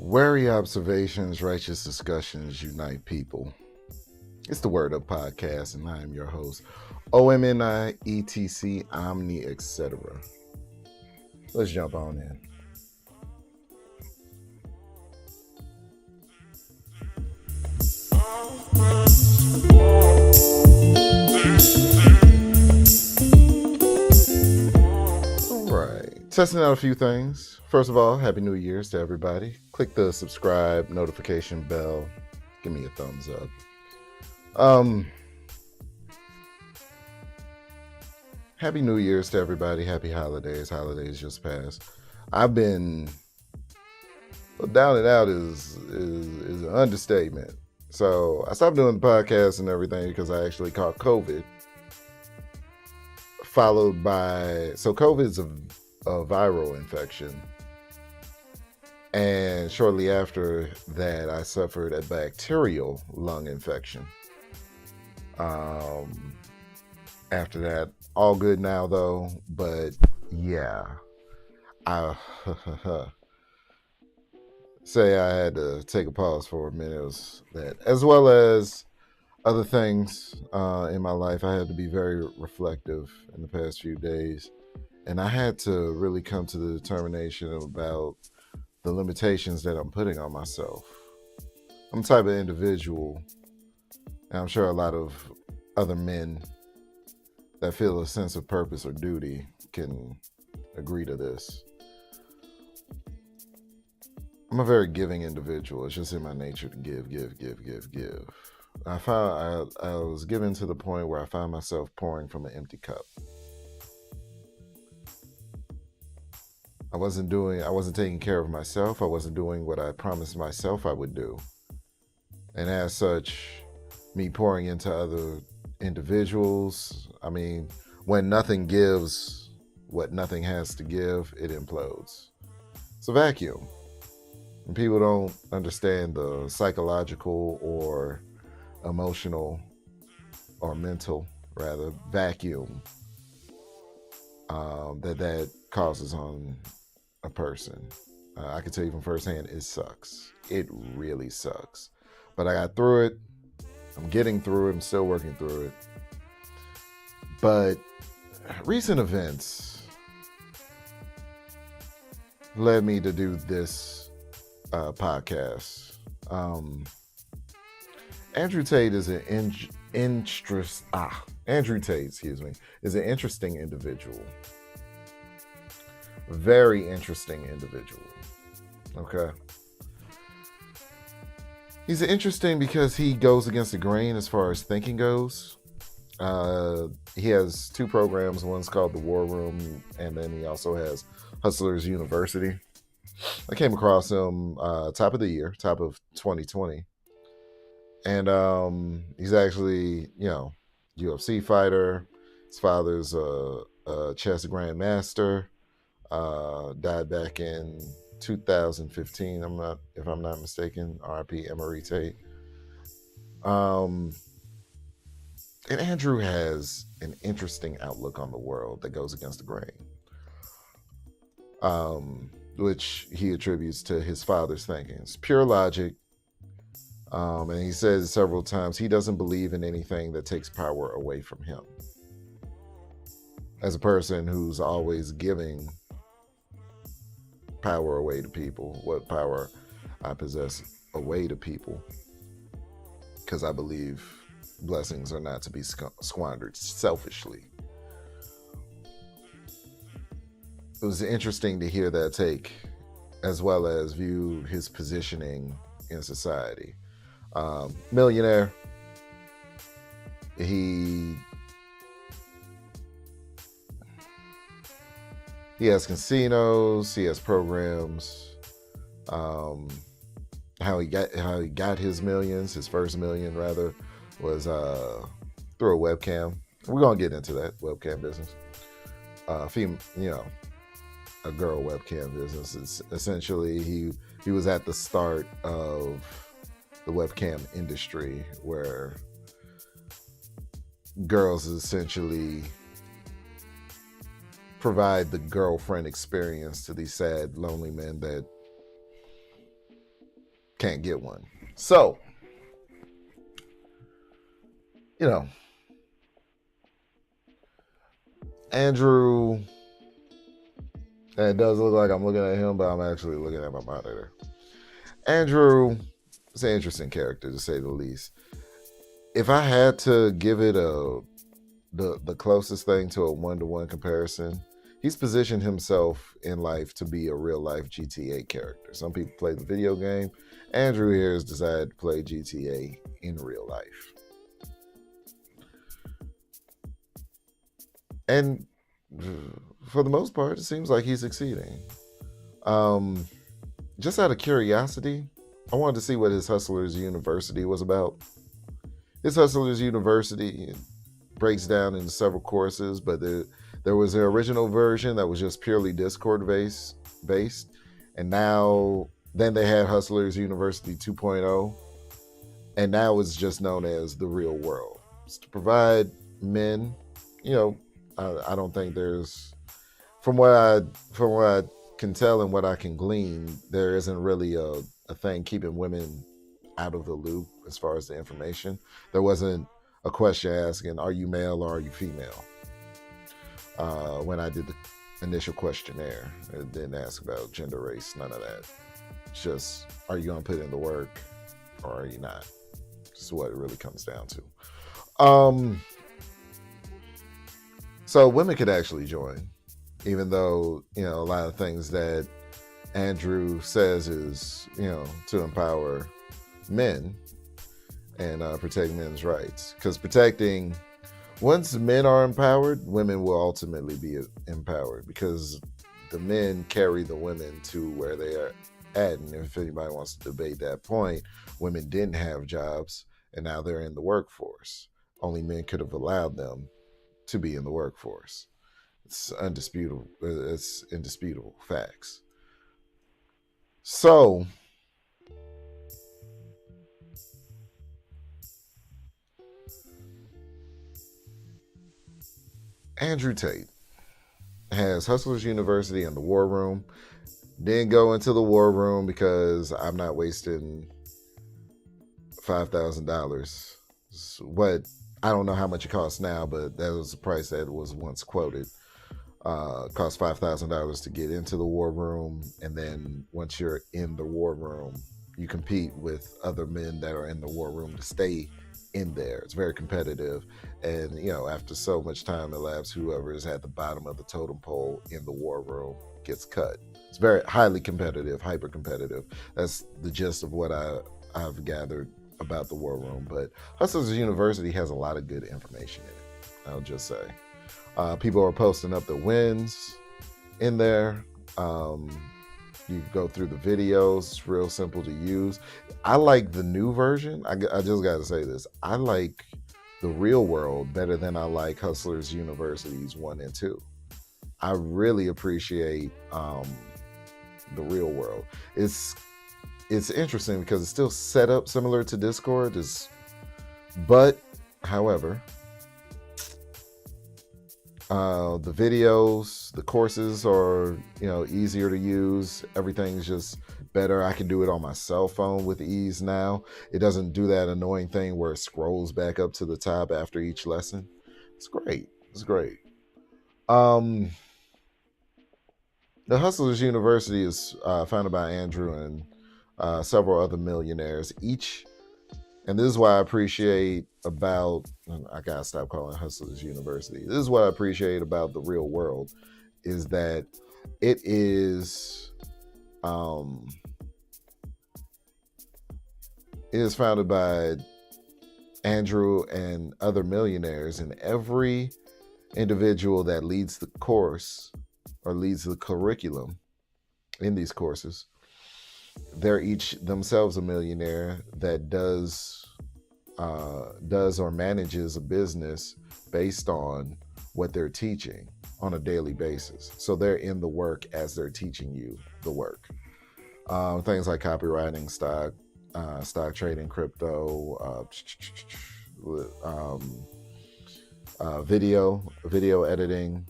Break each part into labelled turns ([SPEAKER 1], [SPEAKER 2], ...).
[SPEAKER 1] Wary observations, righteous discussions unite people. It's the Word Up Podcast, and I am your host, OMNI, Omni, etc. Let's jump on in. All right, testing out a few things. First of all, Happy New Year's to everybody. Click the subscribe notification bell. Give me a thumbs up. Happy New Year's to everybody. Happy holidays. Holidays just passed. I've been down and out is an understatement. So I stopped doing the podcast and everything because I actually caught COVID. Followed by, so COVID is a viral infection. And shortly after that, I suffered a bacterial lung infection. After that, all good now though, but yeah, I say I had to take a pause for a minute. It was that, as well as other things in my life. I had to be very reflective in the past few days, and I had to really come to the determination about the limitations that I'm putting on myself. I'm the type of individual, and I'm sure a lot of other men that feel a sense of purpose or duty can agree to this. I'm a very giving individual. It's just in my nature to give. I was given to the point where I found myself pouring from an empty cup. I wasn't taking care of myself. I wasn't doing what I promised myself I would do. And as such, me pouring into other individuals, I mean, when nothing gives what nothing has to give, it implodes. It's a vacuum. And people don't understand the psychological or emotional or mental, rather, vacuum that causes on a person. I can tell you from firsthand, it sucks. It really sucks. But I got through it. I'm getting through it. I'm still working through it. But recent events led me to do this podcast. Andrew Tate is Andrew Tate, is an interesting individual. Very interesting individual. Okay. He's interesting because he goes against the grain as far as thinking goes. He has two programs. One's called The War Room, and then he also has Hustlers University. I came across him top of 2020. And he's actually, UFC fighter. His father's a chess grandmaster. Died back in 2015. If I'm not mistaken. R.I.P. Andrew Tate. And Andrew has an interesting outlook on the world that goes against the grain, which he attributes to his father's thinking. It's pure logic. And he says several times he doesn't believe in anything that takes power away from him. As a person who's always giving power away to people, what power I possess away to people, because I believe blessings are not to be squandered selfishly. It was interesting to hear that take, as well as view his positioning in society. Millionaire. He has casinos. He has programs. How he got his millions. His first million, rather, was through a webcam. We're gonna get into that webcam business. A girl webcam business. It's essentially he was at the start of the webcam industry, where girls essentially provide the girlfriend experience to these sad, lonely men that can't get one. So, you know, Andrew, and it does look like I'm looking at him, but I'm actually looking at my monitor. Andrew is an interesting character, to say the least. If I had to give it the closest thing to a one-to-one comparison, he's positioned himself in life to be a real-life GTA character. Some people play the video game. Andrew here has decided to play GTA in real life. And for the most part, it seems like he's succeeding. Just out of curiosity, I wanted to see what his Hustlers University was about. His Hustlers University breaks down into several courses, but there was an original version that was just purely Discord based, and then they had Hustlers University 2.0, and now it's just known as the real world. It's to provide men, I don't think there's, from what I can tell and what I can glean, there isn't really a thing keeping women out of the loop as far as the information. There wasn't a question asking, are you male or are you female? When I did the initial questionnaire, it didn't ask about gender, race, none of that. It's just, are you going to put in the work or are you not? This is what it really comes down to. So women could actually join, even though, a lot of things that Andrew says is, to empower men and protect men's rights. Because once men are empowered, women will ultimately be empowered, because the men carry the women to where they are at. And if anybody wants to debate that point, women didn't have jobs and now they're in the workforce. Only men could have allowed them to be in the workforce. It's undisputable. It's indisputable facts. So, Andrew Tate has Hustlers University and the War Room. Didn't go into the War Room because I'm not wasting $5,000. What, I don't know how much it costs now, but that was the price that was once quoted. Cost $5,000 to get into the War Room, and then once you're in the War Room, you compete with other men that are in the War Room to stay in there. It's very competitive, and after so much time elapsed, whoever is at the bottom of the totem pole in the War Room gets cut. It's very highly competitive, hyper competitive. That's the gist of what I've gathered about the War Room. But Hustlers University has a lot of good information in it, I'll just say. People are posting up the wins in there. You go through the videos. It's real simple to use. I like the new version. I just got to say this. I like the real world better than I like Hustlers University's 1 and 2. I really appreciate the real world. It's interesting because it's still set up similar to Discord. But, however, the videos, the courses are, easier to use. Everything's just better. I can do it on my cell phone with ease now. It doesn't do that annoying thing where it scrolls back up to the top after each lesson. It's great. It's great. The Hustlers University is founded by Andrew and several other millionaires. And this is why I appreciate about, I gotta stop calling Hustlers University. This is what I appreciate about the real world, is that it is founded by Andrew and other millionaires, and every individual that leads the course or leads the curriculum in these courses, they're each themselves a millionaire that does or manages a business based on what they're teaching on a daily basis. So they're in the work as they're teaching you the work. Things like copywriting, stock trading, crypto, video editing,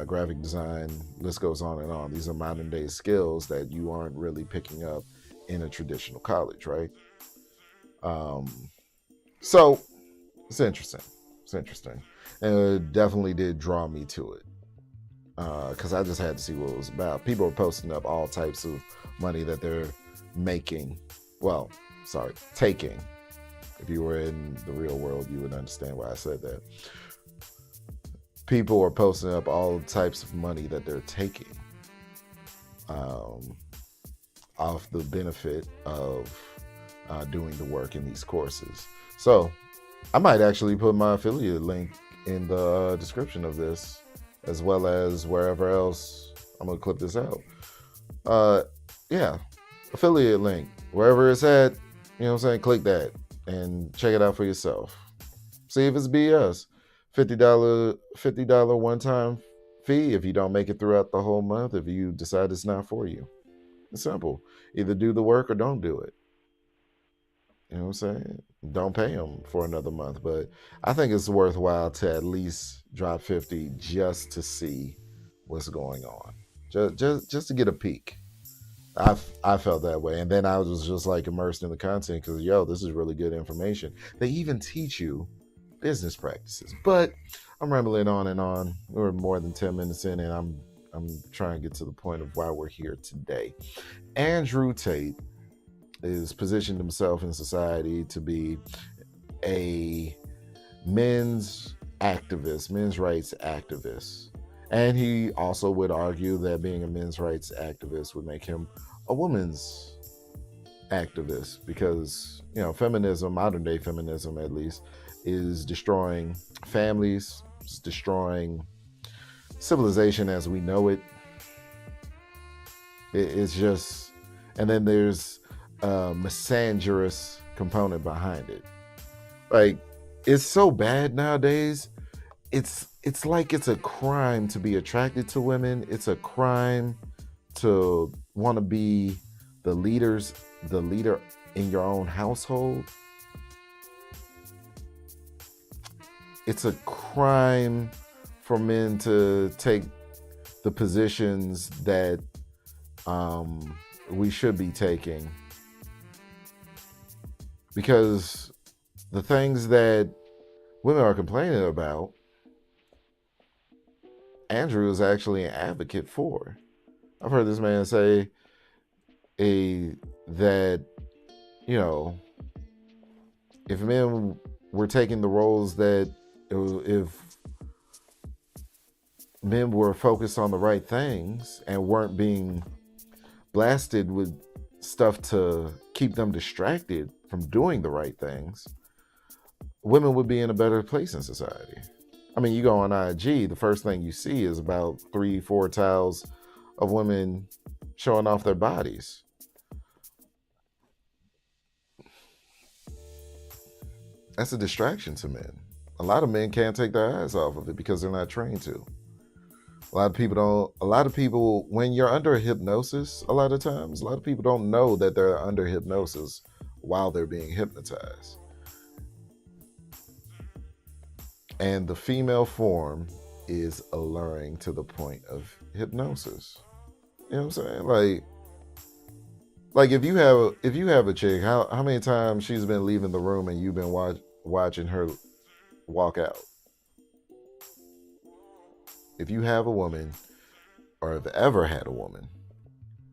[SPEAKER 1] graphic design, list goes on and on. These are modern day skills that you aren't really picking up in a traditional college, right? Um, so it's interesting. It's interesting. And it definitely did draw me to it. Because I just had to see what it was about. People are posting up all types of money that they're making. Well, sorry, taking. If you were in the real world, you would understand why I said that. People are posting up all types of money that they're taking off the benefit of doing the work in these courses. So I might actually put my affiliate link in the description of this, as well as wherever else. I'm going to clip this out. Yeah, affiliate link. Wherever it's at, you know what I'm saying? Click that and check it out for yourself. See if it's BS. $50 one-time fee if you don't make it throughout the whole month, if you decide it's not for you. It's simple. Either do the work or don't do it. You know what I'm saying? Don't pay them for another month. But I think it's worthwhile to at least drop 50 just to see what's going on. Just to get a peek. I felt that way. And then I was just like immersed in the content because, this is really good information. They even teach you business practices. But I'm rambling on and on. We're more than 10 minutes in, and I'm trying to get to the point of why we're here today. Andrew Tate is positioned himself in society to be a men's activist, men's rights activist. And he also would argue that being a men's rights activist would make him a woman's activist because, feminism, modern day feminism at least, is destroying families, it's destroying civilization as we know it. It's just, and then there's a misandrous component behind it. Like, it's so bad nowadays. It's like it's a crime to be attracted to women. It's a crime to want to be the leader in your own household. It's a crime for men to take the positions that we should be taking, because the things that women are complaining about, Andrew is actually an advocate for. I've heard this man say that, if men were taking the roles that, if men were focused on the right things and weren't being blasted with stuff to keep them distracted from doing the right things, women would be in a better place in society. I mean, you go on IG, the first thing you see is about 3-4 tiles of women showing off their bodies. That's a distraction to men. A lot of men can't take their eyes off of it because they're not trained to. A lot of people, when you're under hypnosis, a lot of times, a lot of people don't know that they're under hypnosis while they're being hypnotized. And the female form is alluring to the point of hypnosis. You know what I'm saying? Like if you have a chick, how many times she's been leaving the room and you've been watching her walk out? If you have a woman, or have ever had a woman,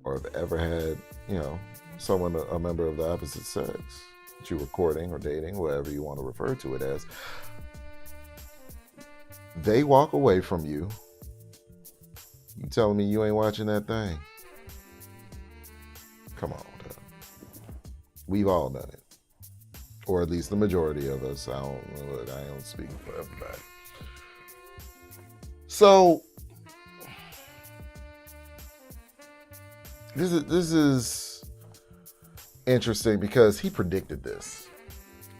[SPEAKER 1] or have ever had, someone, a member of the opposite sex that you were courting or dating, whatever you want to refer to it as, they walk away from you. You telling me you ain't watching that thing? Come on, dog. We've all done it, or at least the majority of us. I don't speak for everybody. So this is interesting because he predicted this.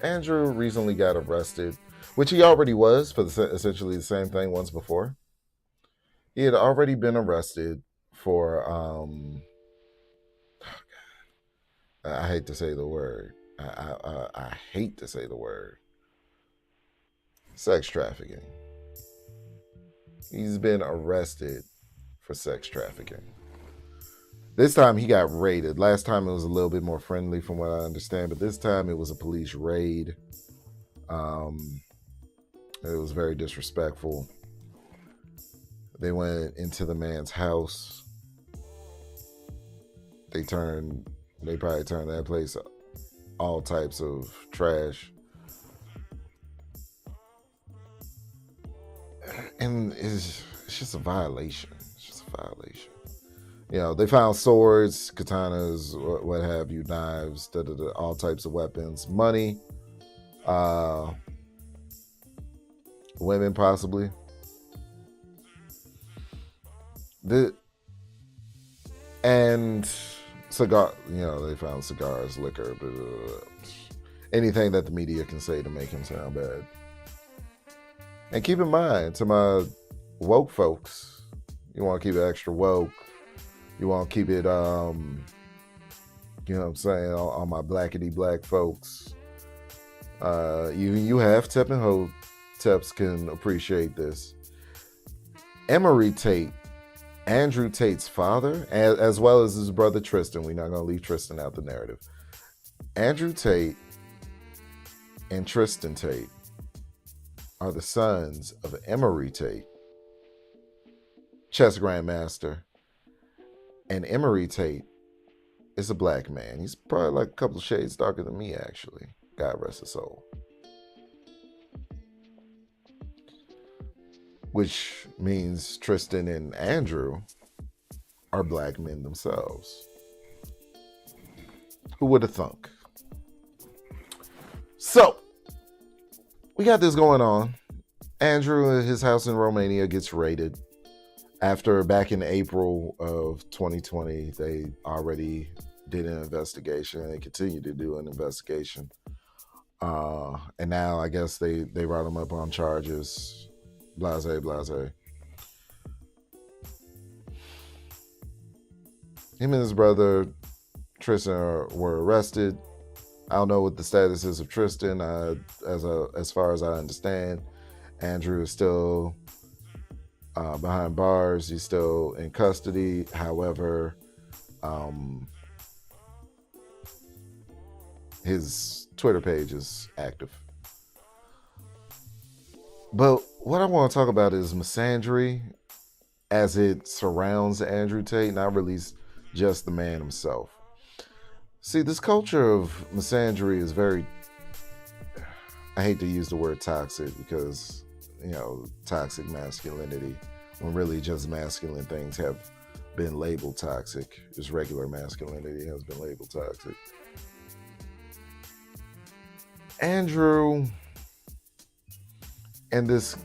[SPEAKER 1] Andrew recently got arrested, which he already was for essentially the same thing once before. He had already been arrested for I hate to say the word. I hate to say the word. Sex trafficking. He's been arrested for sex trafficking. This time he got raided. Last time it was a little bit more friendly from what I understand, but this time it was a police raid. It was very disrespectful. They went into the man's house. They probably turned that place all types of trash. And it's just a violation. It's just a violation. You know, they found swords, katanas, what have you, knives, all types of weapons, money, women possibly. And cigar, they found cigars, liquor, anything that the media can say to make him sound bad. And keep in mind, to my woke folks, you want to keep it extra woke. You want to keep it, you know what I'm saying, all my blackity black folks. You have Tep and Ho. Teps can appreciate this. Emery Tate, Andrew Tate's father, as well as his brother Tristan. We're not going to leave Tristan out the narrative. Andrew Tate and Tristan Tate are the sons of Emery Tate, chess grandmaster. And Emery Tate is a black man. He's probably like a couple of shades darker than me, actually. God rest his soul. Which means Tristan and Andrew are black men themselves. Who would have thunk? So, we got this going on. Andrew, his house in Romania gets raided. After back in April of 2020, they already did an investigation, and they continue to do an investigation. And now I guess they brought him up on charges. Blase. Him and his brother Tristan were arrested. I don't know what the status is of Tristan. As far as I understand, Andrew is still behind bars. He's still in custody. However, his Twitter page is active. But what I want to talk about is misandry as it surrounds Andrew Tate, not really just the man himself. See, this culture of misandry is very, I hate to use the word toxic because, toxic masculinity, when really just masculine things have been labeled toxic. Just regular masculinity has been labeled toxic. Andrew and this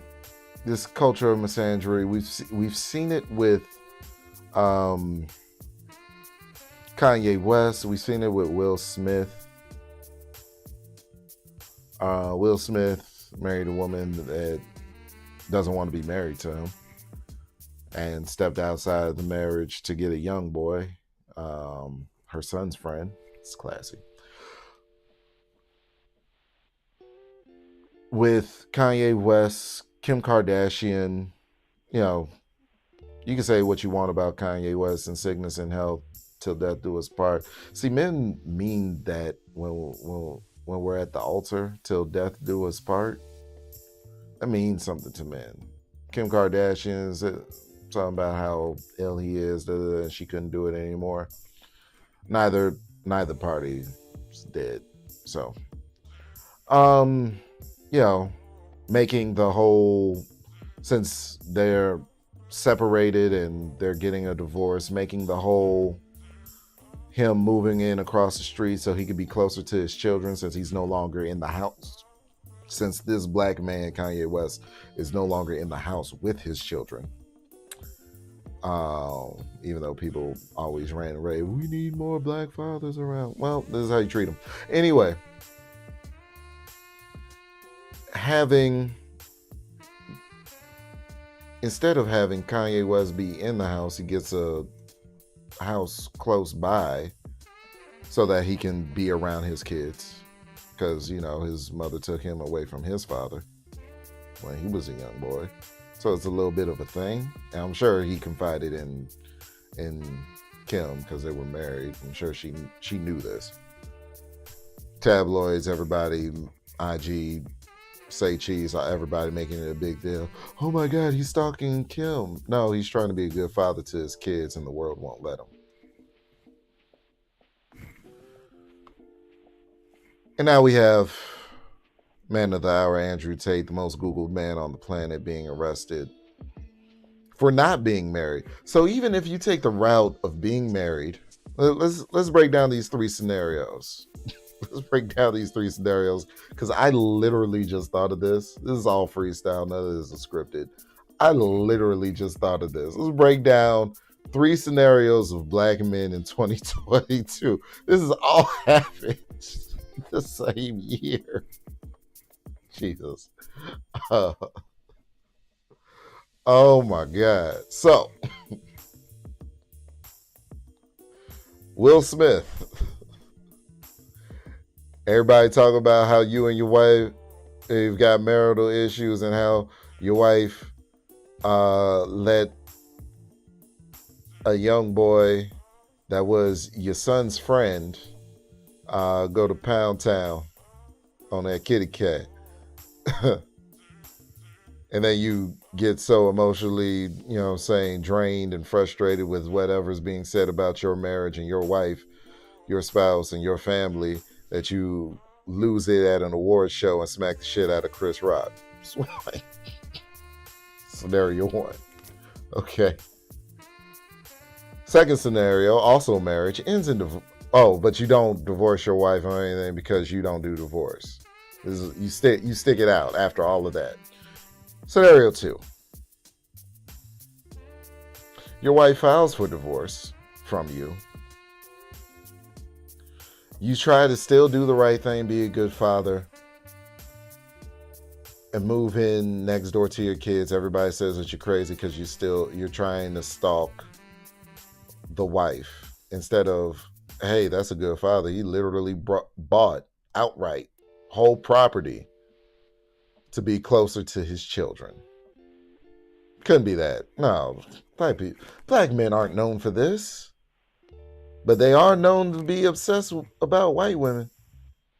[SPEAKER 1] culture of misandry, we've seen it with Kanye West. We've seen it with Will Smith. Will Smith married a woman that doesn't want to be married to him and stepped outside of the marriage to get a young boy, her son's friend. It's classy. With Kanye West, Kim Kardashian, you can say what you want about Kanye West and sickness and health till death do us part. See, men mean that when we're at the altar till death do us part. That means something to men. Kim Kardashian is talking about how ill he is, and she couldn't do it anymore. Neither party is dead. So, making the whole, since they're separated and they're getting a divorce, making the whole him moving in across the street so he could be closer to his children since he's no longer in the house. Since this black man, Kanye West, is no longer in the house with his children. Even though people always ran and raved, we need more black fathers around. Well, this is how you treat them. Anyway, instead of having Kanye West be in the house, he gets a house close by so that he can be around his kids. Because, his mother took him away from his father when he was a young boy. So it's a little bit of a thing. And I'm sure he confided in Kim because they were married. I'm sure she knew this. Tabloids, everybody, IG, say cheese, everybody making it a big deal. Oh my God, he's stalking Kim. No, he's trying to be a good father to his kids, and the world won't let him. And now we have man of the hour, Andrew Tate, the most Googled man on the planet, being arrested for not being married. So even if you take the route of being married, let's break down these three scenarios. Let's break down these three scenarios because I literally just thought of this. This is all freestyle. None of this is scripted. I literally just thought of this. Let's break down 3 scenarios of black men in 2022. This is all happened the same year. Jesus. Oh my God. So, Will Smith. Everybody talk about how you and your wife, you've got marital issues and how your wife let a young boy that was your son's friend go to Pound Town on that kitty cat. And then you get so emotionally, drained and frustrated with whatever's being said about your marriage and your wife, your spouse, and your family that you lose it at an award show and smack the shit out of Chris Rock. Scenario 1. Okay. Second scenario, also marriage, ends in divorce. Oh, but you don't divorce your wife or anything because you don't do divorce. You stick it out after all of that. Scenario 2. Your wife files for divorce from you. You try to still do the right thing, be a good father, and move in next door to your kids. Everybody says that you're crazy because you're trying to stalk the wife instead of, hey, that's a good father. He literally bought outright whole property to be closer to his children. Couldn't be that. No, black men aren't known for this. But they are known to be obsessed about white women.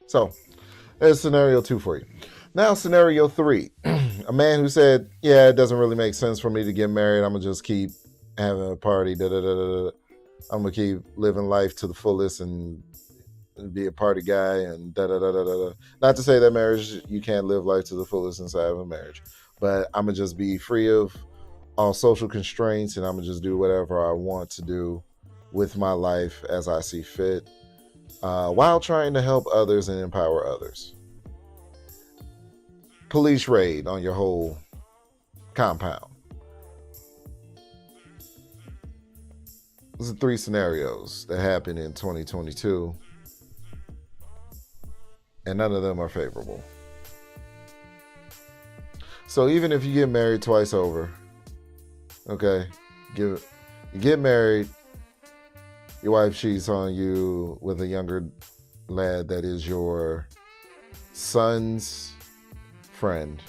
[SPEAKER 1] So, there's scenario 2 for you. Now, scenario 3. A man who said, yeah, it doesn't really make sense for me to get married. I'm going to just keep having a party. I'm going to keep living life to the fullest and be a party guy and Not to say that marriage, you can't live life to the fullest inside of a marriage. But I'm going to just be free of all social constraints and I'm going to just do whatever I want to do with my life as I see fit, while trying to help others and empower others. Police raid on your whole compound. Those are 3 scenarios that happened in 2022, and none of them are favorable. So even if you get married twice over, okay, you get married, your wife cheats on you with a younger lad that is your son's friend,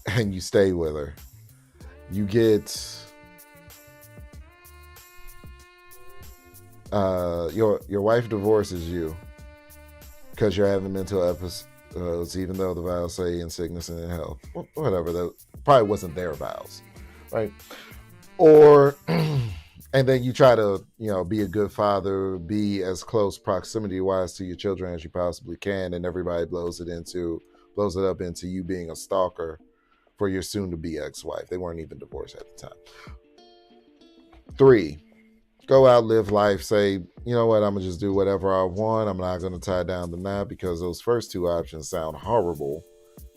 [SPEAKER 1] and you stay with her. You get your wife divorces you because you're having mental episodes, even though the vows say in sickness and in health. Whatever, that probably wasn't their vows, right? Or and then you try to, be a good father, be as close proximity-wise to your children as you possibly can, and everybody blows it up into you being a stalker for your soon-to-be ex-wife. They weren't even divorced at the time. 3, go out, live life, say, you know what, I'm going to just do whatever I want. I'm not going to tie down the knot because those first 2 options sound horrible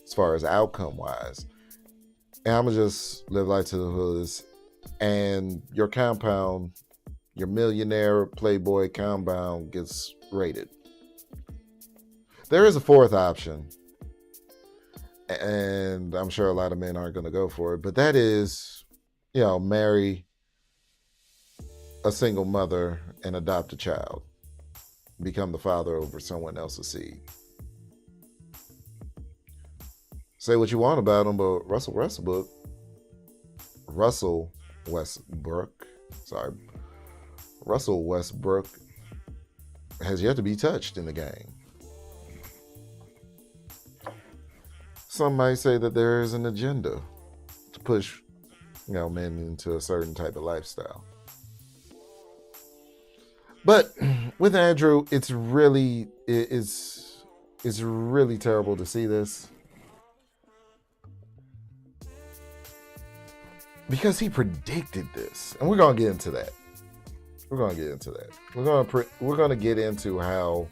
[SPEAKER 1] as far as outcome-wise. And I'm going to just live life to the fullest. And your compound, your millionaire playboy compound gets raided. There is a 4th option, and I'm sure a lot of men aren't going to go for it, but that is, marry a single mother and adopt a child, become the father over someone else's seed. Say what you want about him, but Russell Westbrook Russell Westbrook has yet to be touched in the game. Some might say that there is an agenda to push, men into a certain type of lifestyle. But with Andrew, it's really terrible to see this. Because he predicted this. And we're going to get into that. We're going to get into how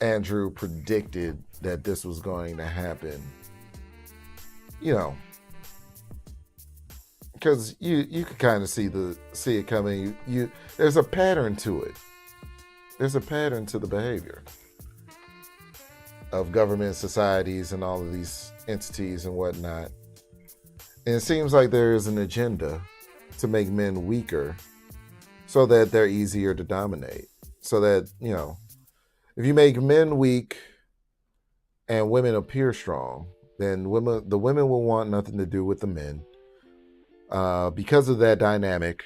[SPEAKER 1] Andrew predicted that this was going to happen. Because you could kind of see it coming. There's a pattern to it. There's a pattern to the behavior of government, societies, and all of these entities and whatnot. And it seems like there is an agenda to make men weaker so that they're easier to dominate. So that, if you make men weak and women appear strong, then the women will want nothing to do with the men. Because of that dynamic,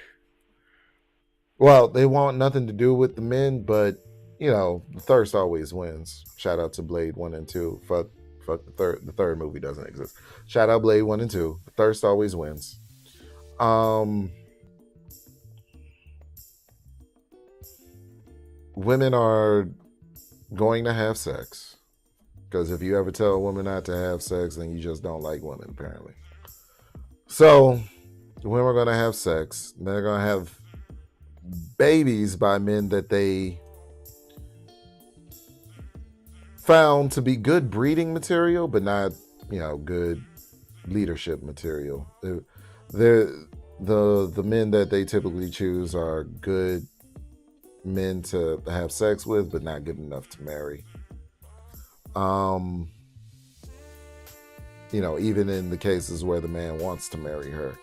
[SPEAKER 1] well, they want nothing to do with the men, but, the thirst always wins. Shout out to Blade 1 and 2. Fuck the third movie doesn't exist. Shout out Blade 1 and 2. The thirst always wins. Women are going to have sex. Because if you ever tell a woman not to have sex, then you just don't like women, apparently. So, women are going to have sex. They're going to have babies by men that they found to be good breeding material, but not, good leadership material. The men that they typically choose are good men to have sex with, but not good enough to marry. Even in the cases where the man wants to marry her, it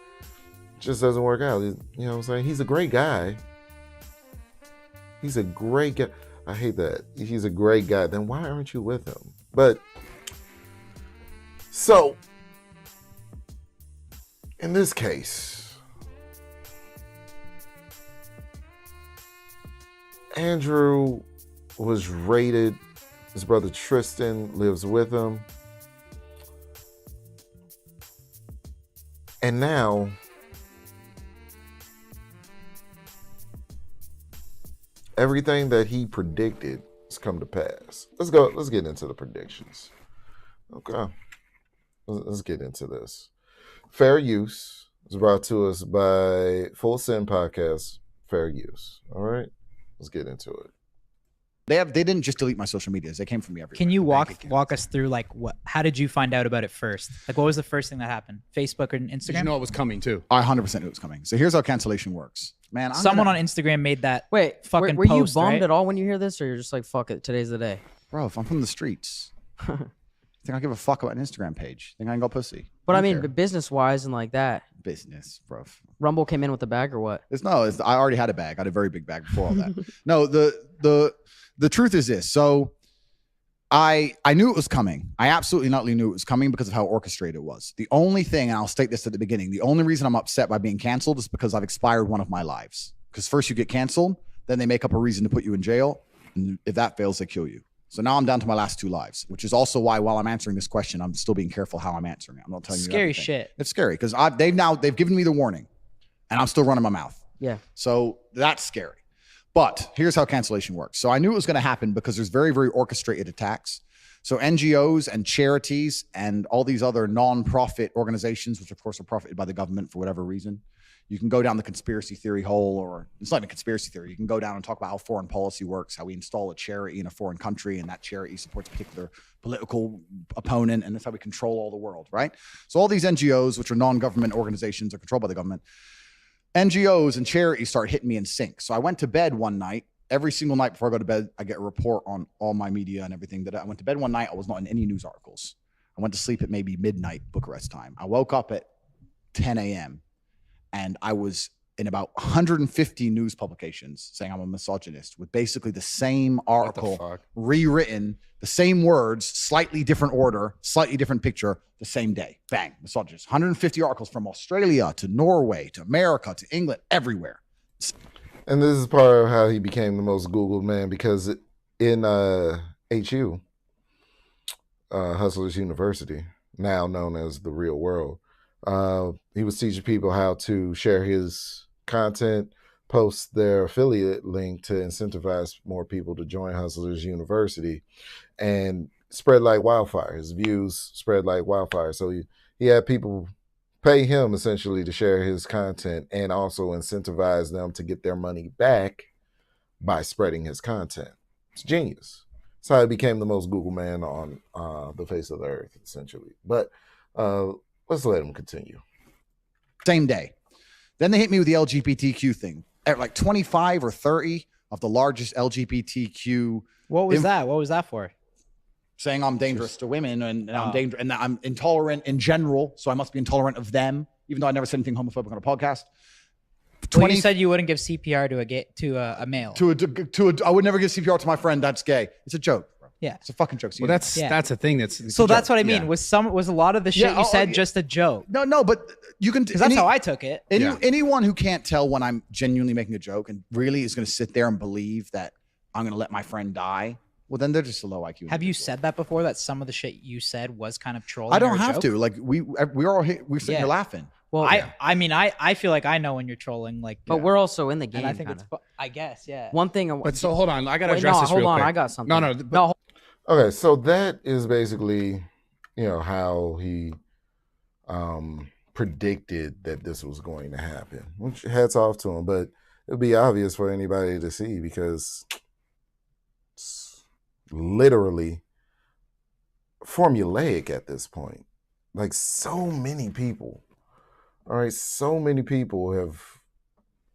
[SPEAKER 1] just doesn't work out. You know what I'm saying? He's a great guy. He's a great guy. I hate that. He's a great guy. Then why aren't you with him? But, so, in this case, Andrew was raided. His brother Tristan lives with him. And now, everything that he predicted has come to pass. Let's get into the predictions. Okay. Let's get into this. Fair Use is brought to us by Full Send Podcast. Fair Use. All right. Let's get into it.
[SPEAKER 2] They didn't just delete my social medias. They came from me everywhere.
[SPEAKER 3] Can you walk us through how did you find out about it first? What was the first thing that happened? Facebook or Instagram?
[SPEAKER 4] Did you know it was coming too?
[SPEAKER 2] I 100% knew it was coming. So here's how cancellation works. Man,
[SPEAKER 3] someone on Instagram made that fucking
[SPEAKER 5] were
[SPEAKER 3] post,
[SPEAKER 5] you bummed
[SPEAKER 3] right?
[SPEAKER 5] at all when you hear this, or you're just like, fuck it, today's the day?
[SPEAKER 2] Bro, if I'm from the streets, think I give a fuck about an Instagram page? Think I can go pussy?
[SPEAKER 5] But I mean, business-wise and like that.
[SPEAKER 2] Business, bro.
[SPEAKER 5] Rumble came in with the bag or what?
[SPEAKER 2] I already had a bag. I had a very big bag before all that. No, the truth is this. So I knew it was coming. I absolutely not knew it was coming because of how orchestrated it was. The only thing, and I'll state this at the beginning, the only reason I'm upset by being canceled is because I've expired one of my lives. Because first you get canceled, then they make up a reason to put you in jail. And if that fails, they kill you. So now I'm down to my last 2 lives, which is also why while I'm answering this question, I'm still being careful how I'm answering it. I'm not telling you
[SPEAKER 3] scary
[SPEAKER 2] everything.
[SPEAKER 3] shit.
[SPEAKER 2] It's scary because they've given me the warning and I'm still running my mouth.
[SPEAKER 5] Yeah.
[SPEAKER 2] So that's scary. But here's how cancellation works. So I knew it was going to happen because there's very, very orchestrated attacks. So NGOs and charities and all these other non-profit organizations, which of course are profited by the government for whatever reason. You can go down the conspiracy theory hole, or it's not even a conspiracy theory. You can go down and talk about how foreign policy works, how we install a charity in a foreign country and that charity supports a particular political opponent. And that's how we control all the world, right? So all these NGOs, which are non-government organizations, are controlled by the government. NGOs and charities start hitting me in sync. So I went to bed one night. Every single night before I go to bed, I get a report on all my media and everything. That I went to bed one night, I was not in any news articles. I went to sleep at maybe midnight Bucharest time. I woke up at 10 a.m. and I was in about 150 news publications saying I'm a misogynist with basically the same article
[SPEAKER 4] fuck?
[SPEAKER 2] rewritten, the same words, slightly different order, slightly different picture, the same day. Bang, misogynist. 150 articles from Australia to Norway to America to England, everywhere.
[SPEAKER 1] And this is part of how he became the most Googled man, because in HU, Hustlers University, now known as the Real World, he was teaching people how to share his content, post their affiliate link to incentivize more people to join Hustlers University, and spread like wildfire. His views spread like wildfire. So he had people pay him essentially to share his content and also incentivize them to get their money back by spreading his content. It's genius. That's how he became the most Google man on the face of the earth, essentially. But let's let him continue.
[SPEAKER 2] Same day. Then they hit me with the LGBTQ thing. At like 25 or 30 of the largest LGBTQ.
[SPEAKER 3] What was that? What was that for?
[SPEAKER 2] Saying I'm dangerous to women and I'm dangerous and that I'm intolerant in general, so I must be intolerant of them, even though I never said anything homophobic on a podcast.
[SPEAKER 3] Well, you said you wouldn't give CPR to a male.
[SPEAKER 2] I would never give CPR to my friend that's gay. It's a joke, bro.
[SPEAKER 3] Yeah,
[SPEAKER 2] it's a fucking joke.
[SPEAKER 4] Well, that's a thing.
[SPEAKER 3] So that's what I mean. Was a lot of the shit you said just a joke?
[SPEAKER 2] No, but you can.
[SPEAKER 3] Because that's how I took it.
[SPEAKER 2] Anyone who can't tell when I'm genuinely making a joke and really is going to sit there and believe that I'm going to let my friend die, well, then they're just a low IQ.
[SPEAKER 3] Have you said that before? That some of the shit you said was kind of trolling?
[SPEAKER 2] I don't have to. Like we're all we're sitting here laughing.
[SPEAKER 5] Well,
[SPEAKER 3] I mean, I feel like I know when you're trolling. Like,
[SPEAKER 5] but we're also in the game.
[SPEAKER 3] And I think it's. I guess, yeah.
[SPEAKER 5] One thing.
[SPEAKER 4] But so hold on, I gotta address this real quick.
[SPEAKER 5] Hold on, I got something.
[SPEAKER 4] No.
[SPEAKER 1] Okay, so that is basically, how he predicted that this was going to happen. Which hats off to him, but it'd be obvious for anybody to see because it's literally formulaic at this point. Like so many people, all right, so many people have,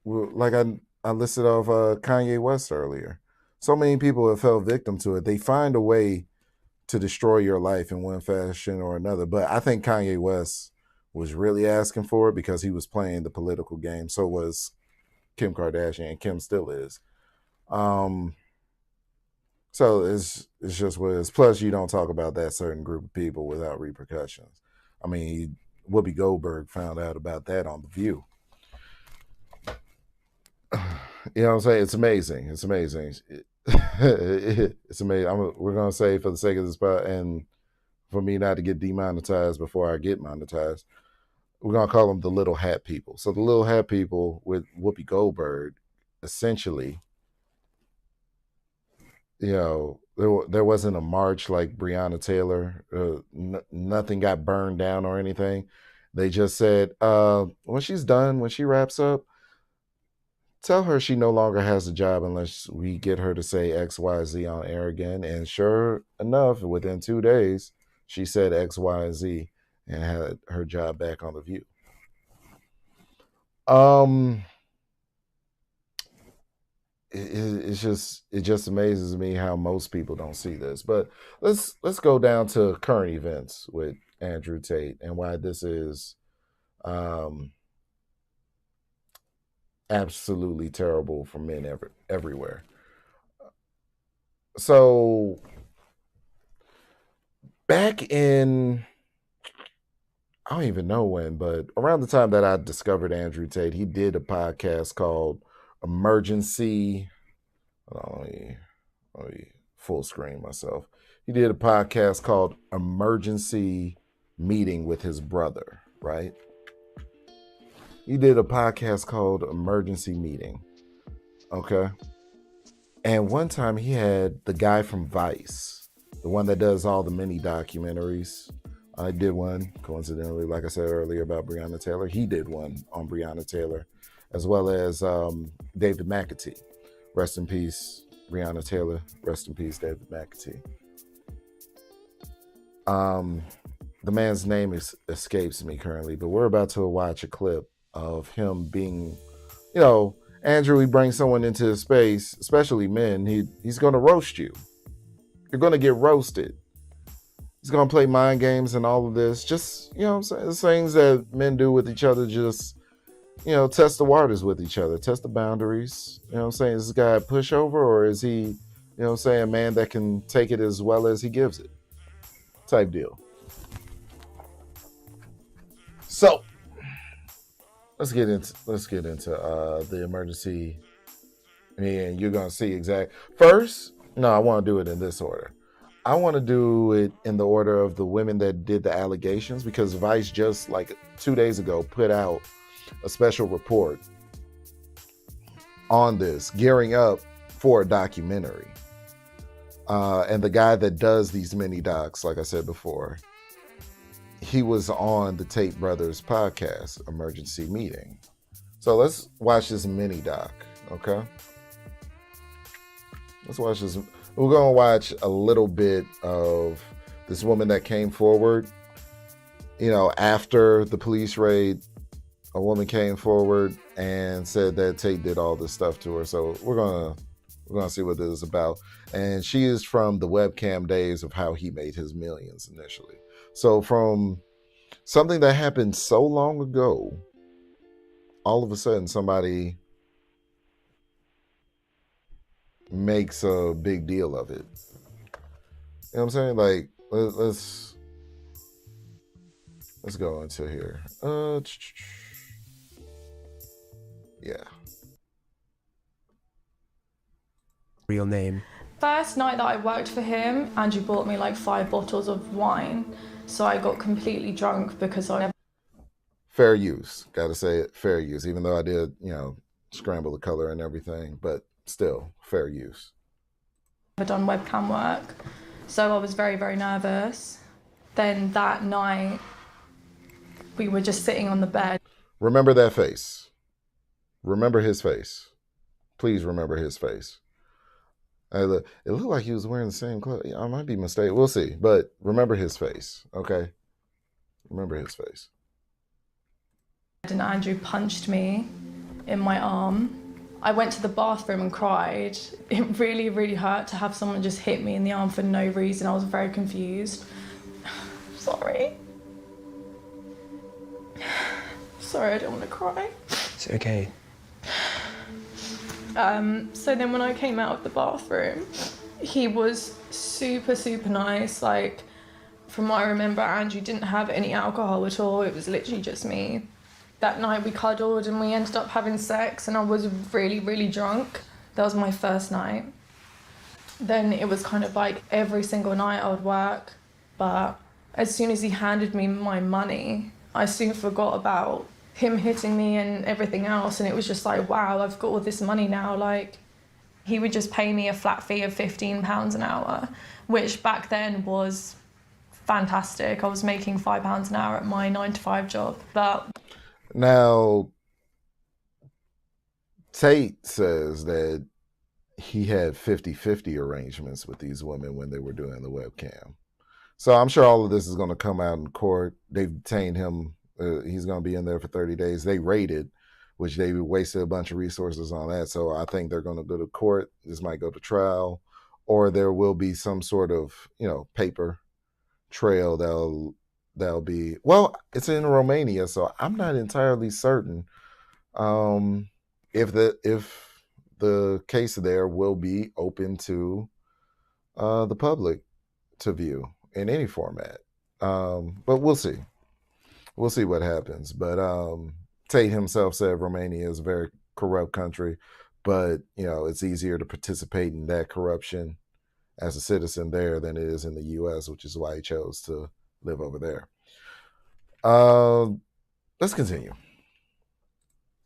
[SPEAKER 1] like I listed off Kanye West earlier. So many people have fell victim to it. They find a way to destroy your life in one fashion or another. But I think Kanye West was really asking for it because he was playing the political game. So was Kim Kardashian, and Kim still is. So it's just what it is. Plus, you don't talk about that certain group of people without repercussions. I mean, Whoopi Goldberg found out about that on The View. You know what I'm saying? It's amazing. It's amazing. It's amazing. We're going to say, for the sake of this part, and for me not to get demonetized before I get monetized, we're going to call them the little hat people. So the little hat people with Whoopi Goldberg, essentially, there wasn't a march like Breonna Taylor. Nothing got burned down or anything. They just said, when she's done, when she wraps up, tell her she no longer has a job unless we get her to say X, Y, Z on air again. And sure enough, within 2 days, she said X, Y, and Z and had her job back on The View. It just amazes me how most people don't see this. But let's go down to current events with Andrew Tate and why this is absolutely terrible for men everywhere. So back in, I don't even know when, but around the time that I discovered Andrew Tate, he did a podcast called Emergency. Let me full screen myself. He did a podcast called Emergency Meeting with his brother, right? He did a podcast called Emergency Meeting. Okay. And one time he had the guy from Vice, the one that does all the mini documentaries. I did one, coincidentally, like I said earlier, about Breonna Taylor. He did one on Breonna Taylor, as well as David McAtee. Rest in peace, Breonna Taylor. Rest in peace, David McAtee. The man's name escapes me currently, but we're about to watch a clip of him being, Andrew, he brings someone into his space, especially men, he's going to roast you. You're going to get roasted. He's going to play mind games and all of this. Just, the things that men do with each other, just test the waters with each other, test the boundaries. You know what I'm saying? Is this guy a pushover, or is he, a man that can take it as well as he gives it? Type deal. So let's get into the emergency. And you're gonna see exact first. No, I want to do it in this order. I want to do it in the order of the women that did the allegations, because Vice just like 2 days ago put out a special report on this, gearing up for a documentary. And the guy that does these mini docs, like I said before, he was on the Tate Brothers podcast, Emergency Meeting. So let's watch this mini doc, okay? Let's watch this. We're going to watch a little bit of this woman that came forward, after the police raid. A woman came forward and said that Tate did all this stuff to her. So we're gonna see what this is about. And she is from the webcam days of how he made his millions initially. So from something that happened so long ago, all of a sudden somebody makes a big deal of it. You know what I'm saying? Like, let's go into here. Yeah.
[SPEAKER 6] Real name.
[SPEAKER 7] First night that I worked for him, Andrew bought me like 5 bottles of wine. So I got completely drunk because I never...
[SPEAKER 1] Fair use. Gotta say it, fair use. Even though I did, scramble the color and everything, but still, fair use.
[SPEAKER 7] Never done webcam work. So I was very, very nervous. Then that night, we were just sitting on the bed.
[SPEAKER 1] Remember that face. Remember his face. Please remember his face. It looked like he was wearing the same clothes. I might be mistaken. We'll see. But remember his face, okay? Remember his face.
[SPEAKER 7] And Andrew punched me in my arm. I went to the bathroom and cried. It really, really hurt to have someone just hit me in the arm for no reason. I was very confused. Sorry. Sorry, I don't want to cry.
[SPEAKER 6] It's okay.
[SPEAKER 7] So then when I came out of the bathroom, he was super, super nice. Like, from what I remember, Andrew didn't have any alcohol at all. It was literally just me. That night we cuddled and we ended up having sex, and I was really, really drunk. That was my first night. Then it was kind of like every single night I would work. But as soon as he handed me my money, I soon forgot about him hitting me and everything else, and it was just like, wow, I've got all this money now. Like, he would just pay me a flat fee of £15 an hour, which back then was fantastic. I was making £5 an hour at my 9-to-5 job. But
[SPEAKER 1] now, Tate says that he had 50-50 arrangements with these women when they were doing the webcam. So I'm sure all of this is going to come out in court. They've detained him. He's going to be in there for 30 days. They raided, which they wasted a bunch of resources on that. So I think they're going to go to court. This might go to trial, or there will be some sort of, paper trail that'll be, well, it's in Romania, so I'm not entirely certain if the case there will be open to the public to view in any format. But we'll see. We'll see what happens. But Tate himself said Romania is a very corrupt country, but it's easier to participate in that corruption as a citizen there than it is in the U.S., which is why he chose to live over there. Let's continue.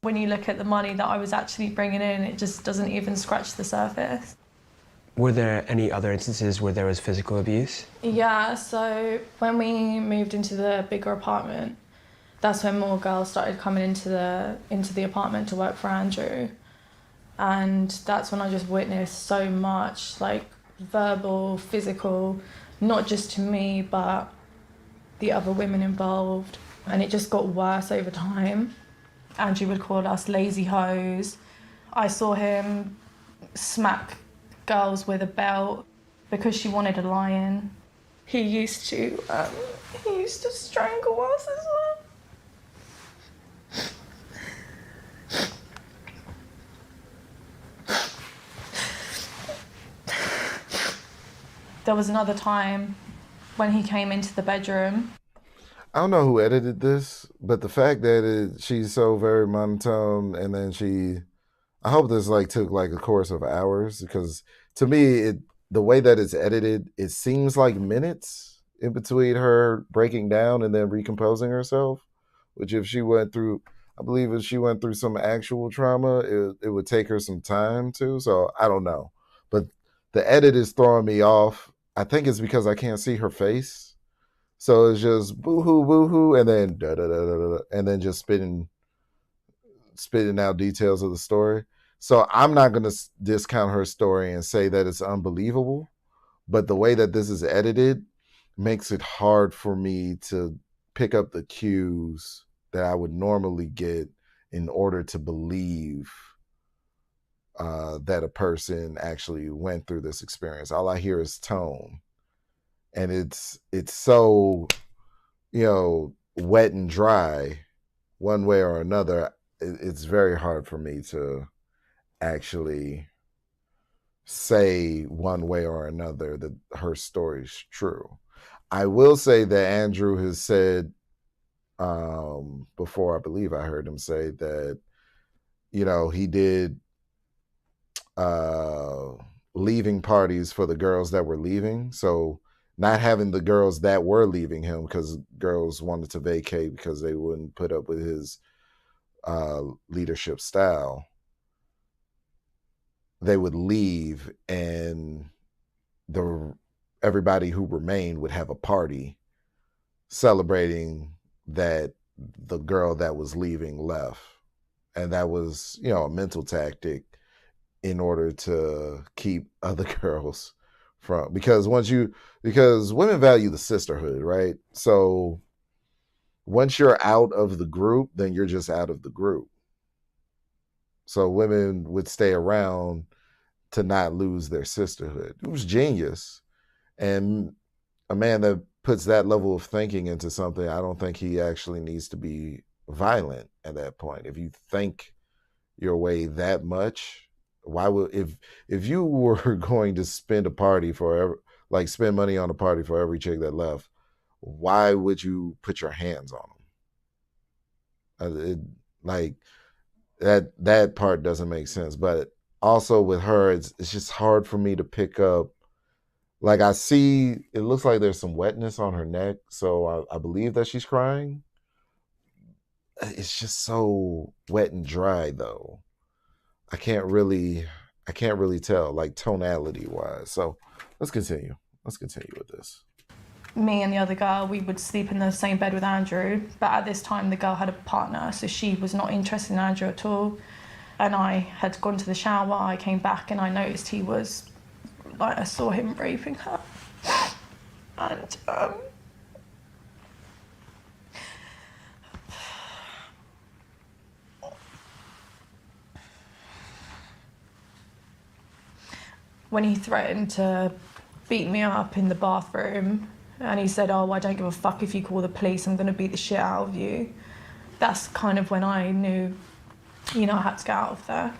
[SPEAKER 7] when you look at the money that I was actually bringing in, it just doesn't even scratch the surface.
[SPEAKER 6] Were there any other instances where there was physical abuse?
[SPEAKER 7] Yeah, so when we moved into the bigger apartment, that's when more girls started coming into the apartment to work for Andrew. And that's when I just witnessed so much, like verbal, physical, not just to me, but the other women involved. And it just got worse over time. Andrew would call us lazy hoes. I saw him smack girls with a belt because she wanted a lion. He used to strangle us as well. There was another time when he came into the bedroom.
[SPEAKER 1] I don't know who edited this, but the fact that she's so very monotone, and then I hope this like took like a course of hours, because to me, the way that it's edited, it seems like minutes in between her breaking down and then recomposing herself. Which if she went through, I believe if she went through some actual trauma, it would take her some time too. So I don't know, but the edit is throwing me off. I think it's because I can't see her face. So it's just boo-hoo, boo-hoo, and then da-da-da-da-da, and then just spitting out details of the story. So I'm not going to discount her story and say that it's unbelievable, but the way that this is edited makes it hard for me to pick up the cues that I would normally get in order to believe that a person actually went through this experience. All I hear is tone. And it's so, wet and dry one way or another. It's very hard for me to actually say one way or another that her story's true. I will say that Andrew has said before, I believe I heard him say that, he did leaving parties for the girls that were leaving. So not having the girls that were leaving him, because girls wanted to vacate because they wouldn't put up with his leadership style. They would leave, and everybody who remained would have a party celebrating that the girl that was leaving left. And that was, a mental tactic in order to keep other girls from, because women value the sisterhood, right? So once you're out of the group, then you're just out of the group. So women would stay around to not lose their sisterhood. It was genius. And a man that puts that level of thinking into something, I don't think he actually needs to be violent at that point. If you think your way that much, why would, if you were going to spend spend money on a party for every chick that left, why would you put your hands on them? That part doesn't make sense. But also with her, it's just hard for me to pick up. Like, I see, it looks like there's some wetness on her neck, so I believe that she's crying. It's just so wet and dry, though. I can't really tell, like, tonality wise. So let's continue with this.
[SPEAKER 7] Me and the other girl, we would sleep in the same bed with Andrew, but at this time the girl had a partner, so she was not interested in Andrew at all. And I had gone to the shower, I came back and I noticed he was, I saw him raping her. And when he threatened to beat me up in the bathroom, and he said, "Oh, I don't give a fuck if you call the police, I'm gonna beat the shit out of you." That's kind of when I knew, I had to get out of there.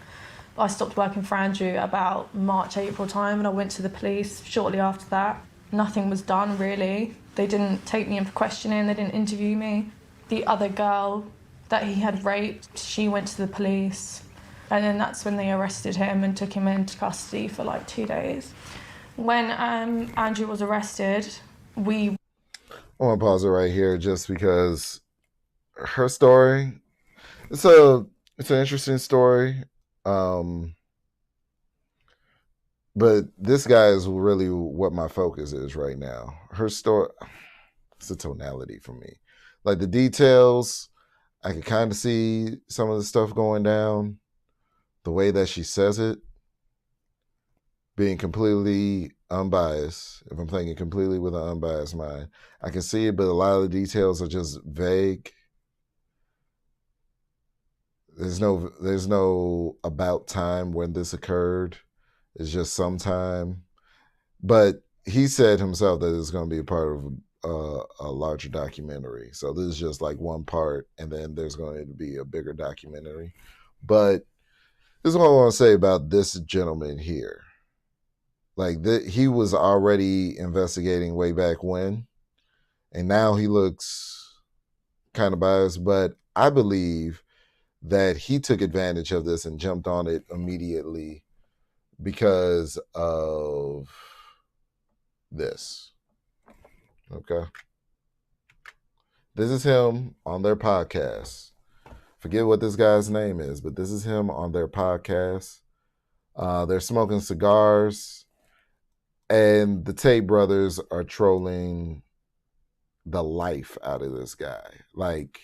[SPEAKER 7] I stopped working for Andrew about March, April time, and I went to the police shortly after that. Nothing was done, really. They didn't take me in for questioning, they didn't interview me. The other girl that he had raped, she went to the police, and then that's when they arrested him and took him into custody for like 2 days. When Andrew was arrested, I want
[SPEAKER 1] to pause it right here just because her story, it's an interesting story. But this guy is really what my focus is right now. Her story, it's a tonality for me. Like the details, I can kind of see some of the stuff going down. The way that she says it, being completely unbiased, if I'm thinking completely with an unbiased mind, I can see it, but a lot of the details are just vague. There's no about time when this occurred. It's just sometime. But he said himself that it's going to be a part of a larger documentary. So this is just like one part, and then there's going to be a bigger documentary. But this is what I want to say about this gentleman here. Like he was already investigating way back when, and now he looks kind of biased. But I believe that he took advantage of this and jumped on it immediately because of this. Okay. This is him on their podcast. Forget what this guy's name is, but this is him on their podcast. They're smoking cigars, and the Tate brothers are trolling the life out of this guy. Like,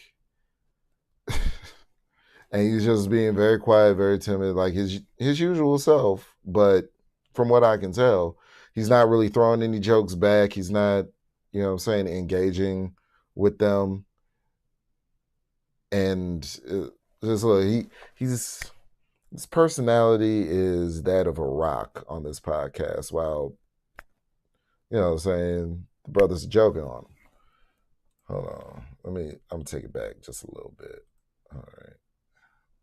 [SPEAKER 1] and he's just being very quiet, very timid, like his usual self. But from what I can tell, he's not really throwing any jokes back. He's not, you know what I'm saying, engaging with them. And just look, his personality is that of a rock on this podcast, while, you know what I'm saying, the brothers are joking on him. Hold on. I'm gonna take it back just a little bit. All right.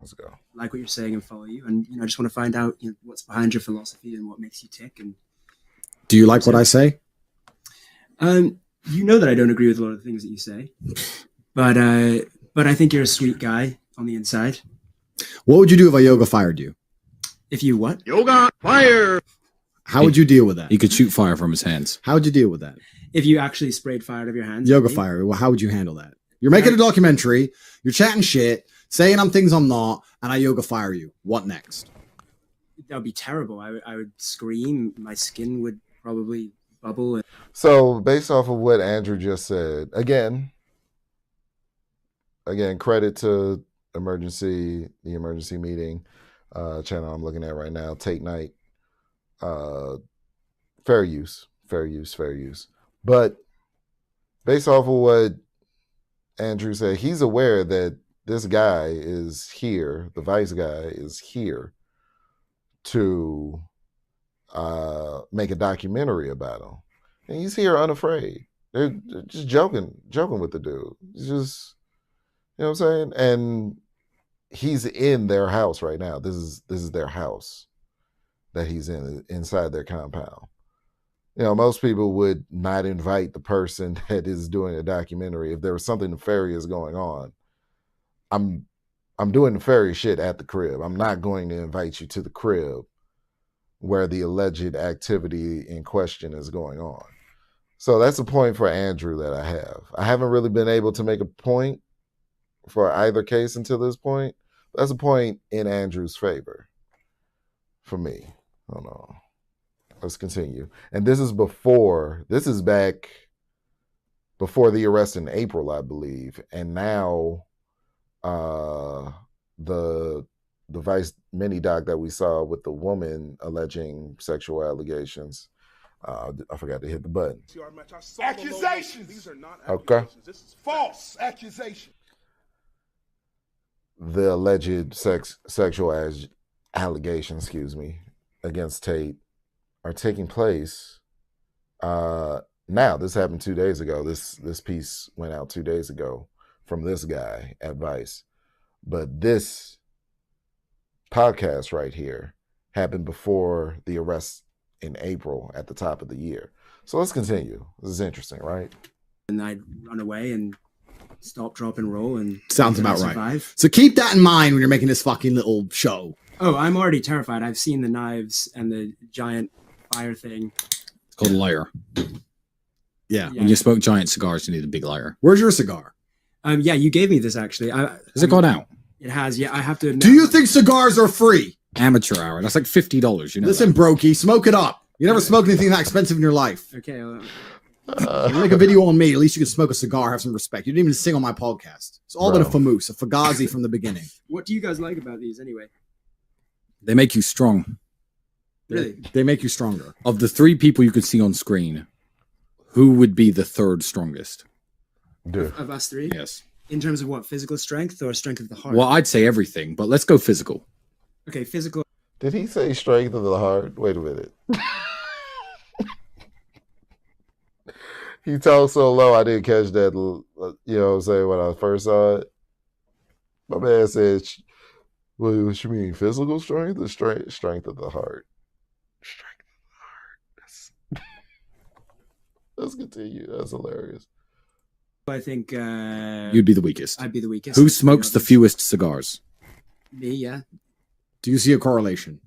[SPEAKER 1] Let's go.
[SPEAKER 8] Like what you're saying and follow you, and I just want to find out what's behind your philosophy and what makes you tick. And
[SPEAKER 2] do you like what I say?
[SPEAKER 8] You know that I don't agree with a lot of the things that you say, but I think you're a sweet guy on the inside.
[SPEAKER 2] What would you do if I yoga fired you?
[SPEAKER 8] If you what?
[SPEAKER 9] Yoga fire.
[SPEAKER 2] How would you deal with that?
[SPEAKER 10] He could shoot fire from his hands.
[SPEAKER 2] How would you deal with that?
[SPEAKER 8] If you actually sprayed fire out of your hands.
[SPEAKER 2] Yoga fire. Well, how would you handle that? You're making a documentary. You're chatting shit, saying I'm things I'm not, and I yoga fire you. What next?
[SPEAKER 8] That would be terrible. I would scream. My skin would probably bubble.
[SPEAKER 1] So based off of what Andrew just said, again, credit to the emergency meeting channel I'm looking at right now, Tate Night. Fair use. But based off of what Andrew said, he's aware that this guy is here, the vice guy is here to make a documentary about him. And he's here unafraid. They're just joking with the dude. He's just, you know what I'm saying? And he's in their house right now. This is their house that he's inside their compound. You know, most people would not invite the person that is doing a documentary if there was something nefarious going on. I'm doing nefarious shit at the crib. I'm not going to invite you to the crib where the alleged activity in question is going on. So that's a point for Andrew that I have. I haven't really been able to make a point for either case until this point. That's a point in Andrew's favor for me. Hold on. Let's continue. And this is back before the arrest in April, I believe. And now the Vice mini doc that we saw with the woman alleging sexual allegations. I forgot to hit the button.
[SPEAKER 9] Accusations. These are not
[SPEAKER 1] accusations. Okay.
[SPEAKER 9] This is false accusation.
[SPEAKER 1] The alleged sexual allegations, against Tate are taking place now. This happened 2 days ago. This piece went out 2 days ago from this guy at Vice. But this podcast right here happened before the arrest in April at the top of the year. So let's continue. This is interesting, right?
[SPEAKER 8] And I'd run away and stop, drop, and roll. And
[SPEAKER 2] sounds about right. So keep that in mind when you're making this fucking little show.
[SPEAKER 8] Oh, I'm already terrified. I've seen the knives and the giant fire thing.
[SPEAKER 10] It's called a lighter.
[SPEAKER 2] Yeah.
[SPEAKER 10] When you smoke giant cigars, you need a big lighter.
[SPEAKER 2] Where's your cigar?
[SPEAKER 8] Yeah, you gave me this actually.
[SPEAKER 10] Has it gone out?
[SPEAKER 8] It has. Yeah, I have to admit.
[SPEAKER 2] Do you think cigars are free?
[SPEAKER 10] Amateur hour. That's like $50. You know.
[SPEAKER 2] Listen, Brokey, smoke it up. You never smoked anything that expensive in your life.
[SPEAKER 8] Okay.
[SPEAKER 2] You make a video on me. At least you can smoke a cigar. Have some respect. You didn't even sing on my podcast. It's all been a famoose, a fugazi from the beginning.
[SPEAKER 8] What do you guys like about these anyway?
[SPEAKER 10] They make you strong.
[SPEAKER 8] Really?
[SPEAKER 2] They make you stronger.
[SPEAKER 10] Of the three people you could see on screen, who would be the third strongest?
[SPEAKER 8] Of us three?
[SPEAKER 10] Yes.
[SPEAKER 8] In terms of what? Physical strength or strength of the heart?
[SPEAKER 10] Well, I'd say everything, but let's go physical.
[SPEAKER 8] Okay, physical.
[SPEAKER 1] Did he say strength of the heart? Wait a minute. He talked so low, I didn't catch that, you know what I'm saying, when I first saw it. My man said, what you mean, physical strength or strength of the heart? Strength of the heart. Let's continue. That's hilarious.
[SPEAKER 8] I think
[SPEAKER 10] You'd be the weakest.
[SPEAKER 8] I'd be the weakest.
[SPEAKER 10] Who smokes the fewest cigars?
[SPEAKER 8] Me, yeah.
[SPEAKER 2] Do you see a correlation?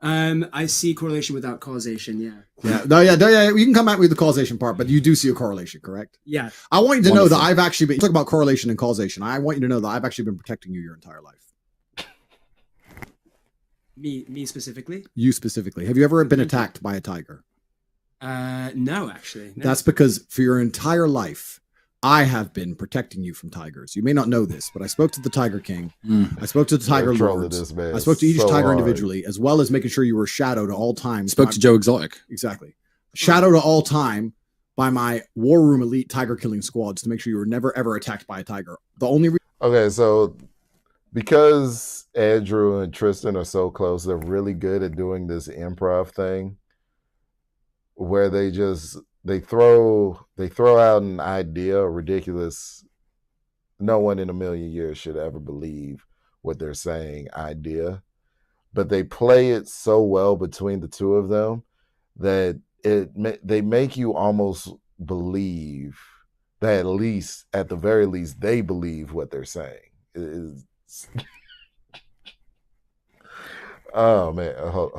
[SPEAKER 8] I see correlation without causation. Yeah.
[SPEAKER 2] Yeah. We can come back with the causation part, but you do see a correlation, correct?
[SPEAKER 8] Yeah.
[SPEAKER 2] I want you to know that
[SPEAKER 10] Wonderful.
[SPEAKER 2] I've actually been talk about correlation and causation. I want you to know that I've actually been protecting you your entire life.
[SPEAKER 8] Me specifically?
[SPEAKER 2] You specifically. Have you ever been attacked by a tiger?
[SPEAKER 8] No, actually. No.
[SPEAKER 2] That's because for your entire life, I have been protecting you from tigers. You may not know this, but I spoke to the Tiger King. I spoke to the Tiger
[SPEAKER 1] They're trolling
[SPEAKER 2] Lords.
[SPEAKER 1] this man
[SPEAKER 2] I spoke to each
[SPEAKER 1] so
[SPEAKER 2] tiger
[SPEAKER 1] hard.
[SPEAKER 2] individually, as well as making sure you were shadowed at all times.
[SPEAKER 10] Spoke to Joe Exotic.
[SPEAKER 2] Exactly. Shadowed at all time by my War Room Elite Tiger Killing Squads to make sure you were never, ever attacked by a tiger. The only
[SPEAKER 1] Okay, so because Andrew and Tristan are so close, they're really good at doing this improv thing where they throw out an idea, a ridiculous, no one in a million years should ever believe what they're saying idea, but they play it so well between the two of them that they make you almost believe that at the very least they believe what they're saying. Oh man, hold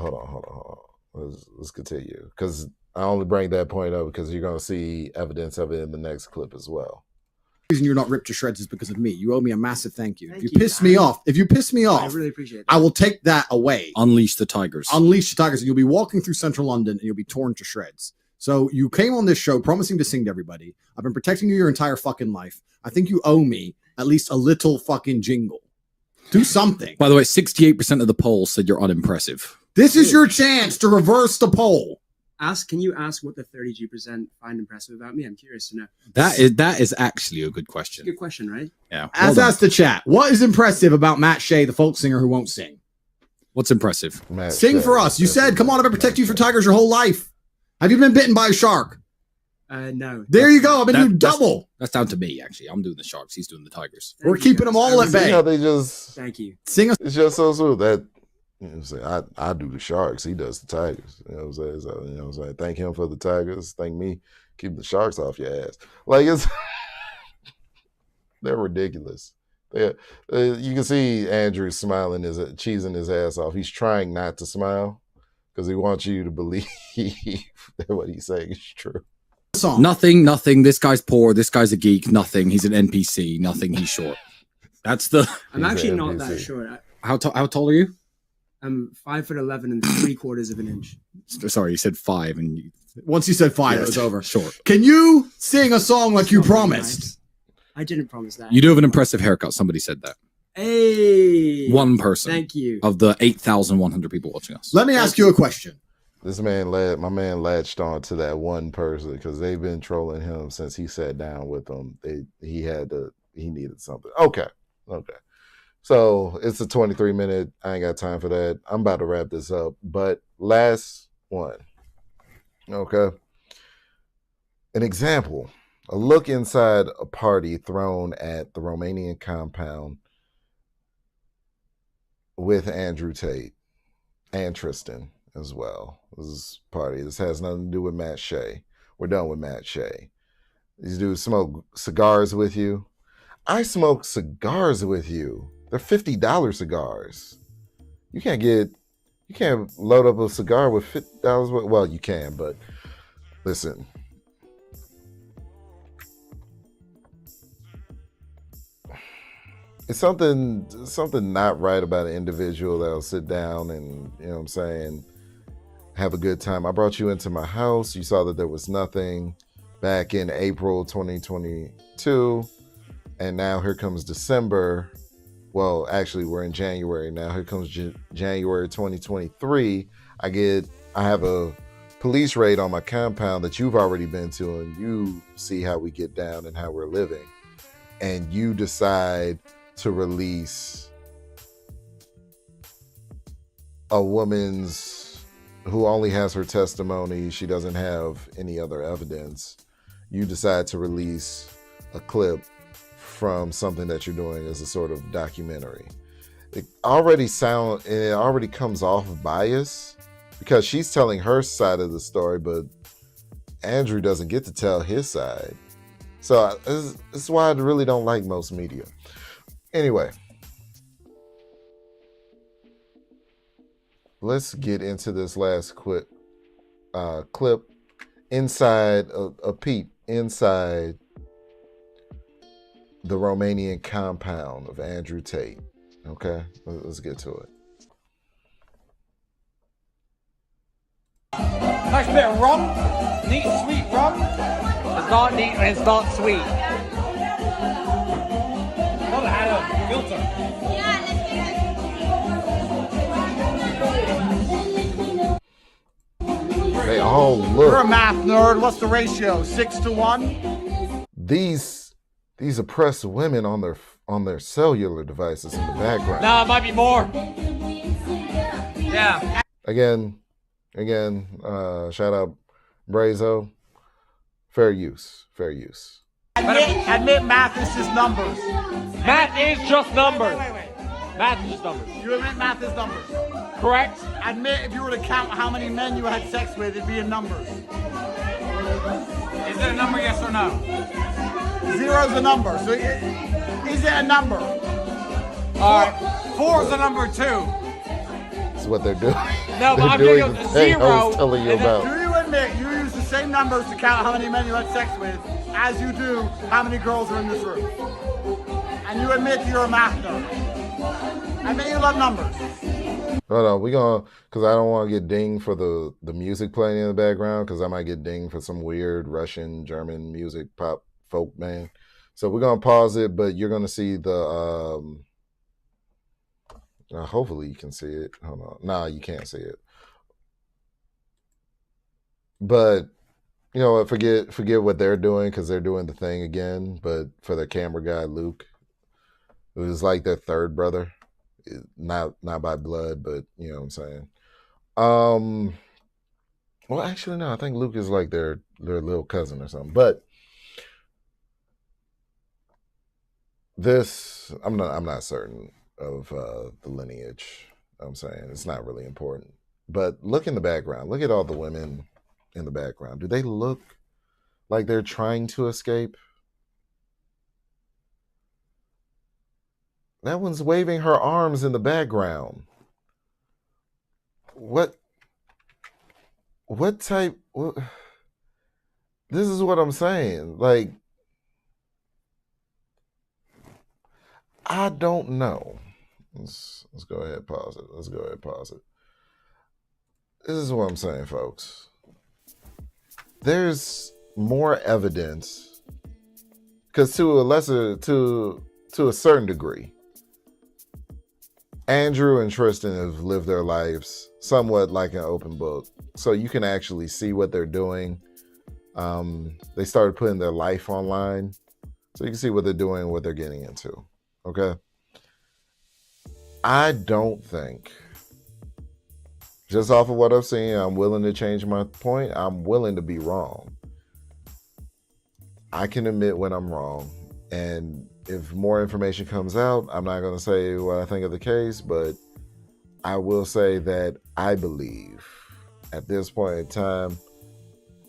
[SPEAKER 1] on. Let's continue, because I only bring that point up because you're going to see evidence of it in the next clip as well.
[SPEAKER 2] The reason you're not ripped to shreds is because of me. You owe me a massive thank you.
[SPEAKER 8] Thank
[SPEAKER 2] If you
[SPEAKER 8] you.
[SPEAKER 2] piss me off,
[SPEAKER 8] I really appreciate that.
[SPEAKER 2] I will take that away.
[SPEAKER 10] Unleash the tigers.
[SPEAKER 2] Unleash the tigers. You'll be walking through central London and you'll be torn to shreds. So you came on this show promising to sing to everybody. I've been protecting you your entire fucking life. I think you owe me at least a little fucking jingle. Do something.
[SPEAKER 10] By the way, 68% of the polls said you're unimpressive.
[SPEAKER 2] This is your chance to reverse the poll.
[SPEAKER 8] Can you ask what the 32% find impressive about me? I'm curious to know.
[SPEAKER 10] That is actually a good question.
[SPEAKER 8] Good question, right?
[SPEAKER 10] Yeah.
[SPEAKER 2] Ask the chat. What is impressive about Matt Shea, the folk singer who won't sing?
[SPEAKER 10] What's impressive?
[SPEAKER 2] Sing for us. You said, come on, I've been protecting you from tigers your whole life. Have you been bitten by a shark?
[SPEAKER 8] No.
[SPEAKER 2] There you go. I've been doing double.
[SPEAKER 10] That's down to me, actually. I'm doing the sharks. He's doing the tigers.
[SPEAKER 2] We're keeping them all at bay.
[SPEAKER 1] See how they just
[SPEAKER 8] Thank you.
[SPEAKER 2] Sing us.
[SPEAKER 1] It's just so smooth that, you know what I'm saying, I do the sharks, he does the tigers. You know what I'm saying? So, you know what I'm saying? Thank him for the tigers. Thank me keeping the sharks off your ass. Like, it's they're ridiculous. You can see Andrew smiling, cheesing his ass off. He's trying not to smile because he wants you to believe that what he's saying is true.
[SPEAKER 2] Song.
[SPEAKER 10] Nothing. This guy's poor. This guy's a geek. Nothing. He's an NPC. Nothing. He's short. That's the.
[SPEAKER 8] I'm actually not that short.
[SPEAKER 10] How tall are you?
[SPEAKER 8] I'm 5'11" and 3/4 of an inch.
[SPEAKER 10] Sorry, you said 5, and
[SPEAKER 2] once you said 5,
[SPEAKER 10] Yeah,
[SPEAKER 2] it was over.
[SPEAKER 10] Short.
[SPEAKER 2] Can you sing a song like you promised?
[SPEAKER 8] I didn't promise that.
[SPEAKER 10] You do have an impressive haircut. Somebody said that.
[SPEAKER 8] Hey.
[SPEAKER 10] One person.
[SPEAKER 8] Thank you.
[SPEAKER 10] Of the 8,100 people watching us.
[SPEAKER 2] Let me ask you a question.
[SPEAKER 1] My man latched on to that one person because they've been trolling him since he sat down with them. He needed something. Okay. So it's a 23-minute. I ain't got time for that. I'm about to wrap this up. But last one. Okay. An example. A look inside a party thrown at the Romanian compound with Andrew Tate and Tristan as well. This has nothing to do with Matt Shea. We're done with Matt Shea. These dudes smoke cigars with you. I smoke cigars with you. They're $50 cigars. You can't load up a cigar with $50. Well, you can, but listen. It's something not right about an individual that'll sit down and, you know what I'm saying, have a good time. I brought you into my house. You saw that there was nothing back in April 2022. And now here comes December. Well, actually, we're in January now. Here comes January 2023. I have a police raid on my compound that you've already been to, and you see how we get down and how we're living. And you decide to release a woman's who only has her testimony. She doesn't have any other evidence. You decide to release a clip from something that you're doing as a sort of documentary. It already comes off bias because she's telling her side of the story, but Andrew doesn't get to tell his side. So this is why I really don't like most media. Anyway, let's get into this last clip inside a peep inside the Romanian compound of Andrew Tate. Okay, let's get to it.
[SPEAKER 11] Nice bit of rum, neat sweet rum. It's not neat and it's not sweet. Never had a filter.
[SPEAKER 1] They all look.
[SPEAKER 2] You're a math nerd. What's the ratio? 6 to 1?
[SPEAKER 1] These oppressed women on their cellular devices in the background.
[SPEAKER 11] Nah, it might be more. Yeah.
[SPEAKER 1] Again, shout out Brazo. Fair use.
[SPEAKER 2] Admit math is just numbers.
[SPEAKER 11] Math is just numbers. Math is just numbers.
[SPEAKER 2] You admit math is numbers.
[SPEAKER 11] Correct.
[SPEAKER 2] Admit if you were to count how many men you had sex with, it'd be in numbers.
[SPEAKER 11] Is it a number, yes or no?
[SPEAKER 2] 0's a number. So is it a number?
[SPEAKER 11] All right. 4 is a number 2.
[SPEAKER 1] That's what they're doing.
[SPEAKER 11] No, but I'm
[SPEAKER 1] doing
[SPEAKER 11] doing
[SPEAKER 1] the
[SPEAKER 11] a
[SPEAKER 1] thing I
[SPEAKER 11] 0.
[SPEAKER 1] was telling you
[SPEAKER 2] Do
[SPEAKER 1] about.
[SPEAKER 2] you admit you use the same numbers to count how many men you had sex with as you do how many girls are in this room? And you admit you're a math nerd. I admit you love numbers.
[SPEAKER 1] Hold on, because I don't want to get dinged for the music playing in the background, because I might get dinged for some weird Russian, German music, pop, folk band. So we're going to pause it, but you're going to see the, hopefully you can see it. Hold on. Nah, you can't see it. But, you know what, forget what they're doing, because they're doing the thing again, but for the camera guy, Luke, it was like their third brother. Not by blood, but you know what I'm saying. Well, actually, no. I think Luke is like their little cousin or something. But this, I'm not certain of the lineage. I'm saying it's not really important. But look in the background. Look at all the women in the background. Do they look like they're trying to escape? That one's waving her arms in the background. What type? This is what I'm saying. Like, I don't know. Let's go ahead and pause it. This is what I'm saying, folks. There's more evidence, because to a certain degree, Andrew and Tristan have lived their lives somewhat like an open book. So you can actually see what they're doing. They started putting their life online. So you can see what they're doing, what they're getting into. Okay? I don't think, just off of what I've seen, I'm willing to change my point. I'm willing to be wrong. I can admit when I'm wrong. And if more information comes out, I'm not going to say what I think of the case, but I will say that I believe, at this point in time,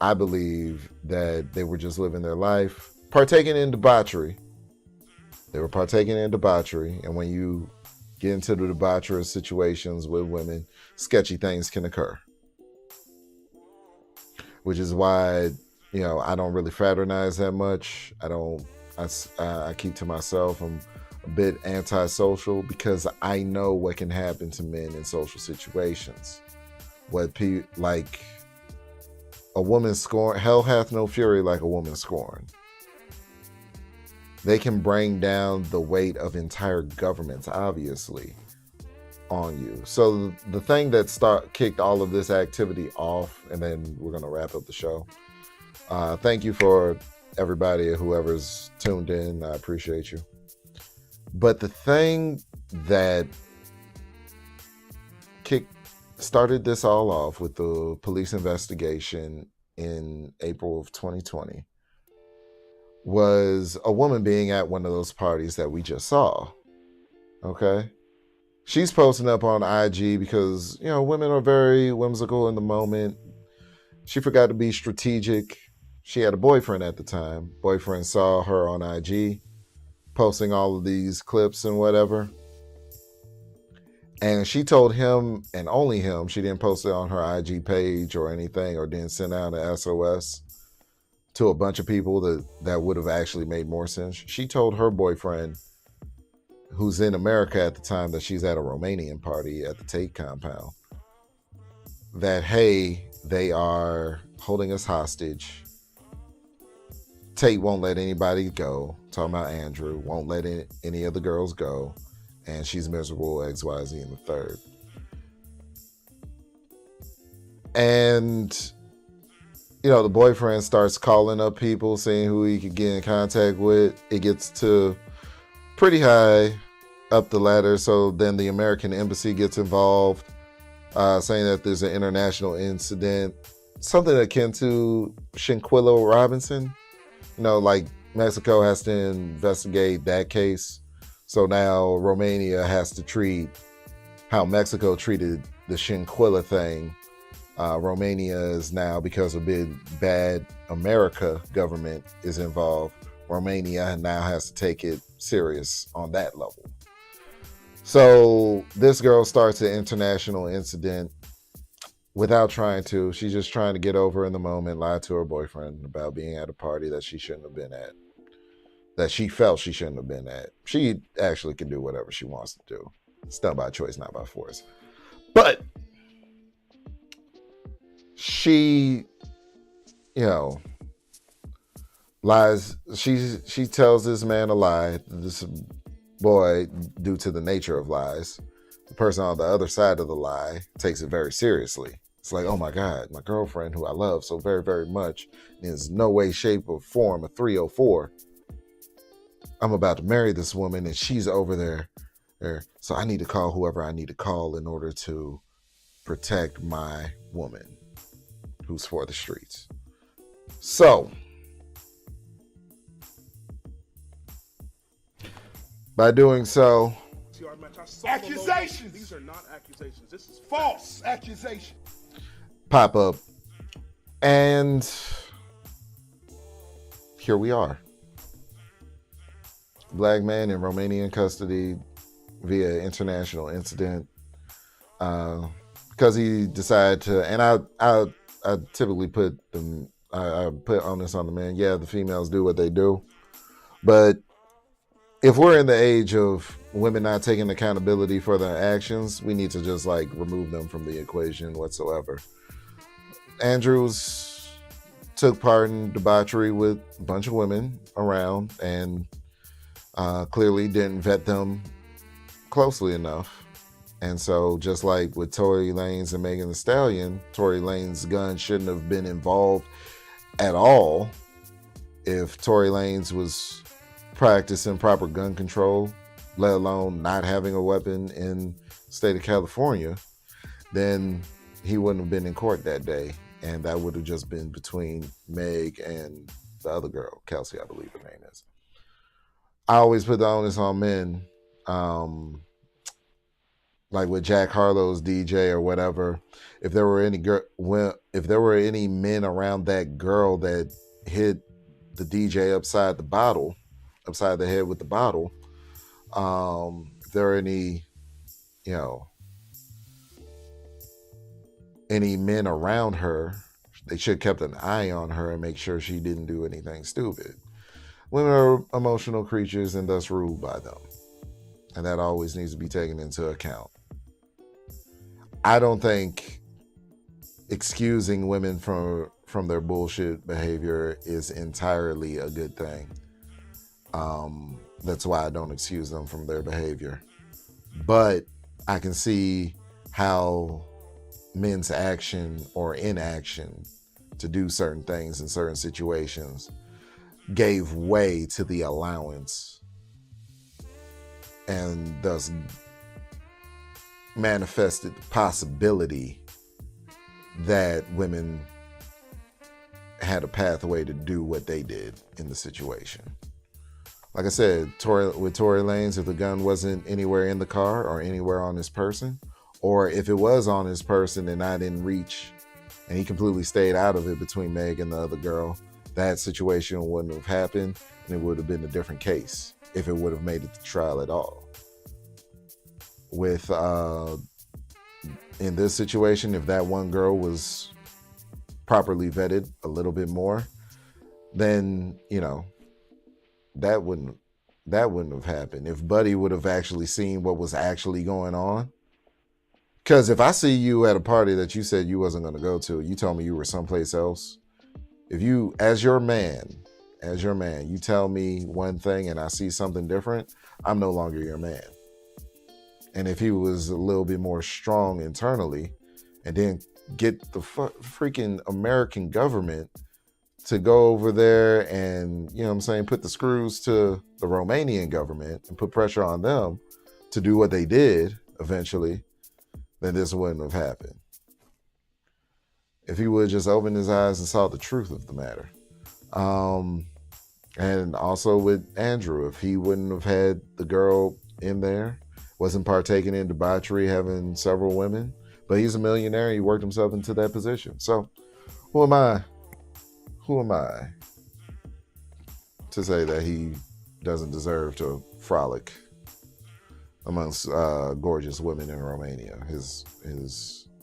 [SPEAKER 1] I believe that they were just living their life, partaking in debauchery. They were partaking in debauchery, and when you get into the debaucherous situations with women, sketchy things can occur. Which is why, you know, I don't really fraternize that much. I keep to myself. I'm a bit antisocial because I know what can happen to men in social situations. Like a woman scorned, hell hath no fury like a woman scorned. They can bring down the weight of entire governments, obviously, on you. So the thing that kicked all of this activity off, and then we're going to wrap up the show. Thank you for everybody, whoever's tuned in. I appreciate you. But the thing that started this all off with the police investigation in April of 2020 was a woman being at one of those parties that we just saw. Okay? She's posting up on IG because, you know, women are very whimsical in the moment. She forgot to be strategic she had a boyfriend at the time. Boyfriend saw her on IG posting all of these clips and whatever. And she told him, and only him, she didn't post it on her IG page or anything, or didn't send out an SOS to a bunch of people that would have actually made more sense. She told her boyfriend, who's in America at the time, that she's at a Romanian party at the Tate compound, that, hey, they are holding us hostage. Tate won't let anybody go. Talking about Andrew, won't let any of the girls go. And she's miserable, X, Y, Z, and the third. And, you know, the boyfriend starts calling up people, seeing who he could get in contact with. It gets to pretty high up the ladder. So then the American embassy gets involved, saying that there's an international incident, something akin to Shinquillo Robinson. You know, like Mexico has to investigate that case. So now Romania has to treat how Mexico treated the Shinquilla thing. Romania is now, because a big bad America government is involved, Romania now has to take it serious on that level. So this girl starts an international incident without trying to. She's just trying to get over in the moment, lie to her boyfriend about being at a party that she shouldn't have been at, that she felt she shouldn't have been at. She actually can do whatever she wants to do. It's done by choice, not by force. But she, you know, lies. She tells this man a lie. This boy, due to the nature of lies, the person on the other side of the lie takes it very seriously. It's like, oh my God, my girlfriend, who I love so very, very much, is no way, shape, or form a 304. I'm about to marry this woman and she's over there. So I need to call whoever I need to call in order to protect my woman who's for the streets. So by doing so,
[SPEAKER 9] Accusations. These are not accusations. This is false accusation.
[SPEAKER 1] Pop up, and here we are. Black man in Romanian custody via international incident, because he decided to. And I typically put them. I put onus on the man. Yeah, the females do what they do, but if we're in the age of women not taking accountability for their actions, we need to just like remove them from the equation whatsoever. Andrews took part in debauchery with a bunch of women around and clearly didn't vet them closely enough. And so just like with Tory Lanez and Megan Thee Stallion, Tory Lanez's gun shouldn't have been involved at all. If Tory Lanez was practicing proper gun control, let alone not having a weapon in the state of California, then he wouldn't have been in court that day. And that would have just been between Meg and the other girl, Kelsey, I believe her name is. I always put the onus on men, like with Jack Harlow's DJ or whatever. If there were any men around that girl that hit the DJ upside the head with the bottle, if there are any men around her, they should have kept an eye on her and make sure she didn't do anything stupid. Women are emotional creatures and thus ruled by them. And that always needs to be taken into account. I don't think excusing women from their bullshit behavior is entirely a good thing. That's why I don't excuse them from their behavior. But I can see how men's action or inaction to do certain things in certain situations gave way to the allowance and thus manifested the possibility that women had a pathway to do what they did in the situation. Like I said, with Tory Lanez, if the gun wasn't anywhere in the car or anywhere on his person, or if it was on his person and I didn't reach and he completely stayed out of it between Meg and the other girl, that situation wouldn't have happened, and it would have been a different case if it would have made it to trial at all. With in this situation, if that one girl was properly vetted a little bit more, then that wouldn't have happened. If Buddy would have actually seen what was actually going on. Because if I see you at a party that you said you wasn't going to go to, you told me you were someplace else. If you, as your man, you tell me one thing and I see something different, I'm no longer your man. And if he was a little bit more strong internally and then get the freaking American government to go over there and, put the screws to the Romanian government and put pressure on them to do what they did eventually, then this wouldn't have happened. If he would just open his eyes and saw the truth of the matter. And also with Andrew, if he wouldn't have had the girl in there, wasn't partaking in debauchery, having several women, but he's a millionaire. He worked himself into that position. So who am I to say that he doesn't deserve to frolic amongst gorgeous women in Romania, his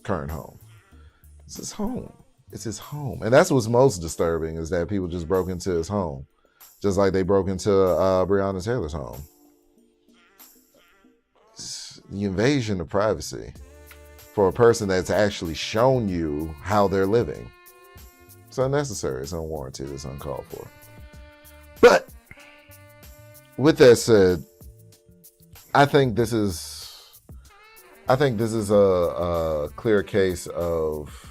[SPEAKER 1] current home? It's his home. It's his home. And that's what's most disturbing, is that people just broke into his home, just like they broke into Breonna Taylor's home. It's the invasion of privacy for a person that's actually shown you how they're living. It's unnecessary. It's unwarranted. It's uncalled for. But with that said, I think this is a clear case of,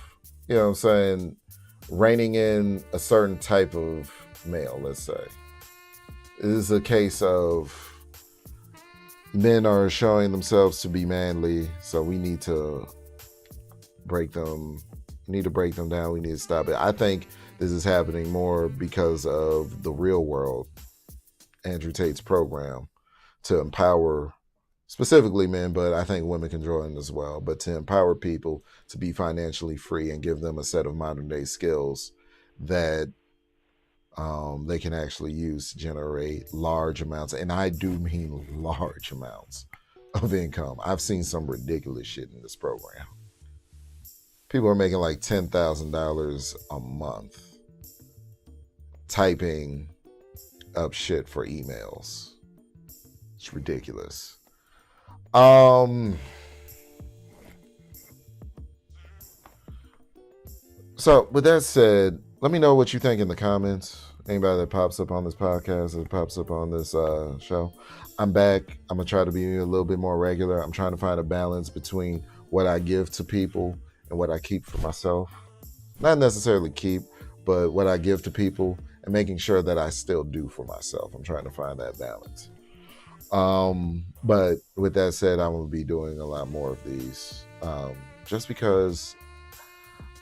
[SPEAKER 1] reining in a certain type of male, let's say. It is a case of men are showing themselves to be manly, so we need to break them down. We need to stop it. I think this is happening more because of the Real World, Andrew Tate's program, to empower specifically men, but I think women can join as well, but to empower people to be financially free and give them a set of modern day skills that they can actually use to generate large amounts, and I do mean large amounts of income. I've seen some ridiculous shit in this program. People are making like $10,000 a month typing up shit for emails. It's ridiculous. So with that said, let me know what you think in the comments. Anybody that pops up on this podcast or pops up on this show. I'm back. I'm gonna try to be a little bit more regular. I'm trying to find a balance between what I give to people and what I keep for myself. Not necessarily keep, but what I give to people and making sure that I still do for myself. I'm trying to find that balance. But with that said, I'm gonna be doing a lot more of these, just because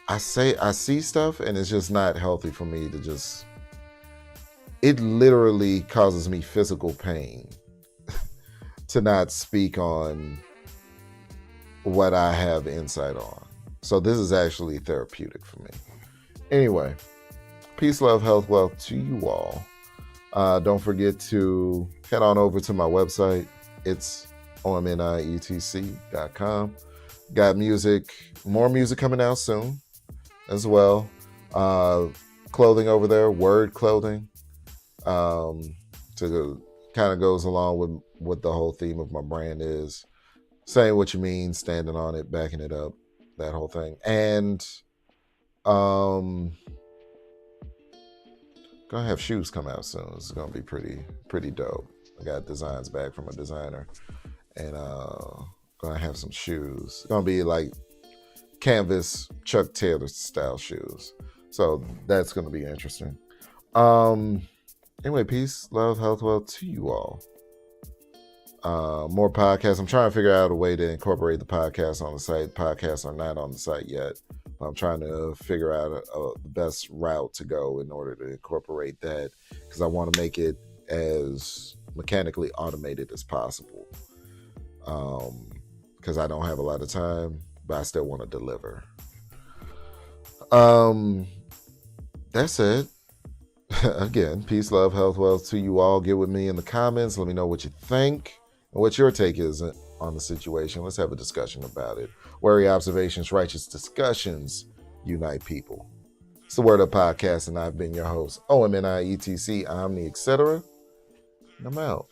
[SPEAKER 1] I see stuff and it's just not healthy for me to just, it literally causes me physical pain to not speak on what I have insight on. So this is actually therapeutic for me. Anyway, peace, love, health, wealth to you all. Don't forget to head on over to my website. It's omnietc.com. Got music, more music coming out soon as well. Clothing over there, Word Clothing. To kind of goes along with what the whole theme of my brand is. Saying what you mean, standing on it, backing it up, that whole thing. And gonna have shoes come out soon. It's gonna be pretty dope. I got designs back from a designer, and gonna have some shoes. It's gonna be like canvas Chuck Taylor style shoes. So that's gonna be interesting. Anyway, peace, love, health, wealth to you all. More podcasts. I'm trying to figure out a way to incorporate the podcast on the site. Podcasts are not on the site yet. I'm trying to figure out the best route to go in order to incorporate that, because I want to make it as mechanically automated as possible. Because I don't have a lot of time, but I still want to deliver. That's it. again, peace, love, health, wealth to you all. Get with me in the comments. Let me know what you think and what your take is on the situation. Let's have a discussion about it. Wary observations, righteous discussions unite people. It's the Word Up Podcast, and I've been your host, OMNIETC, Omni, etc. And I'm out.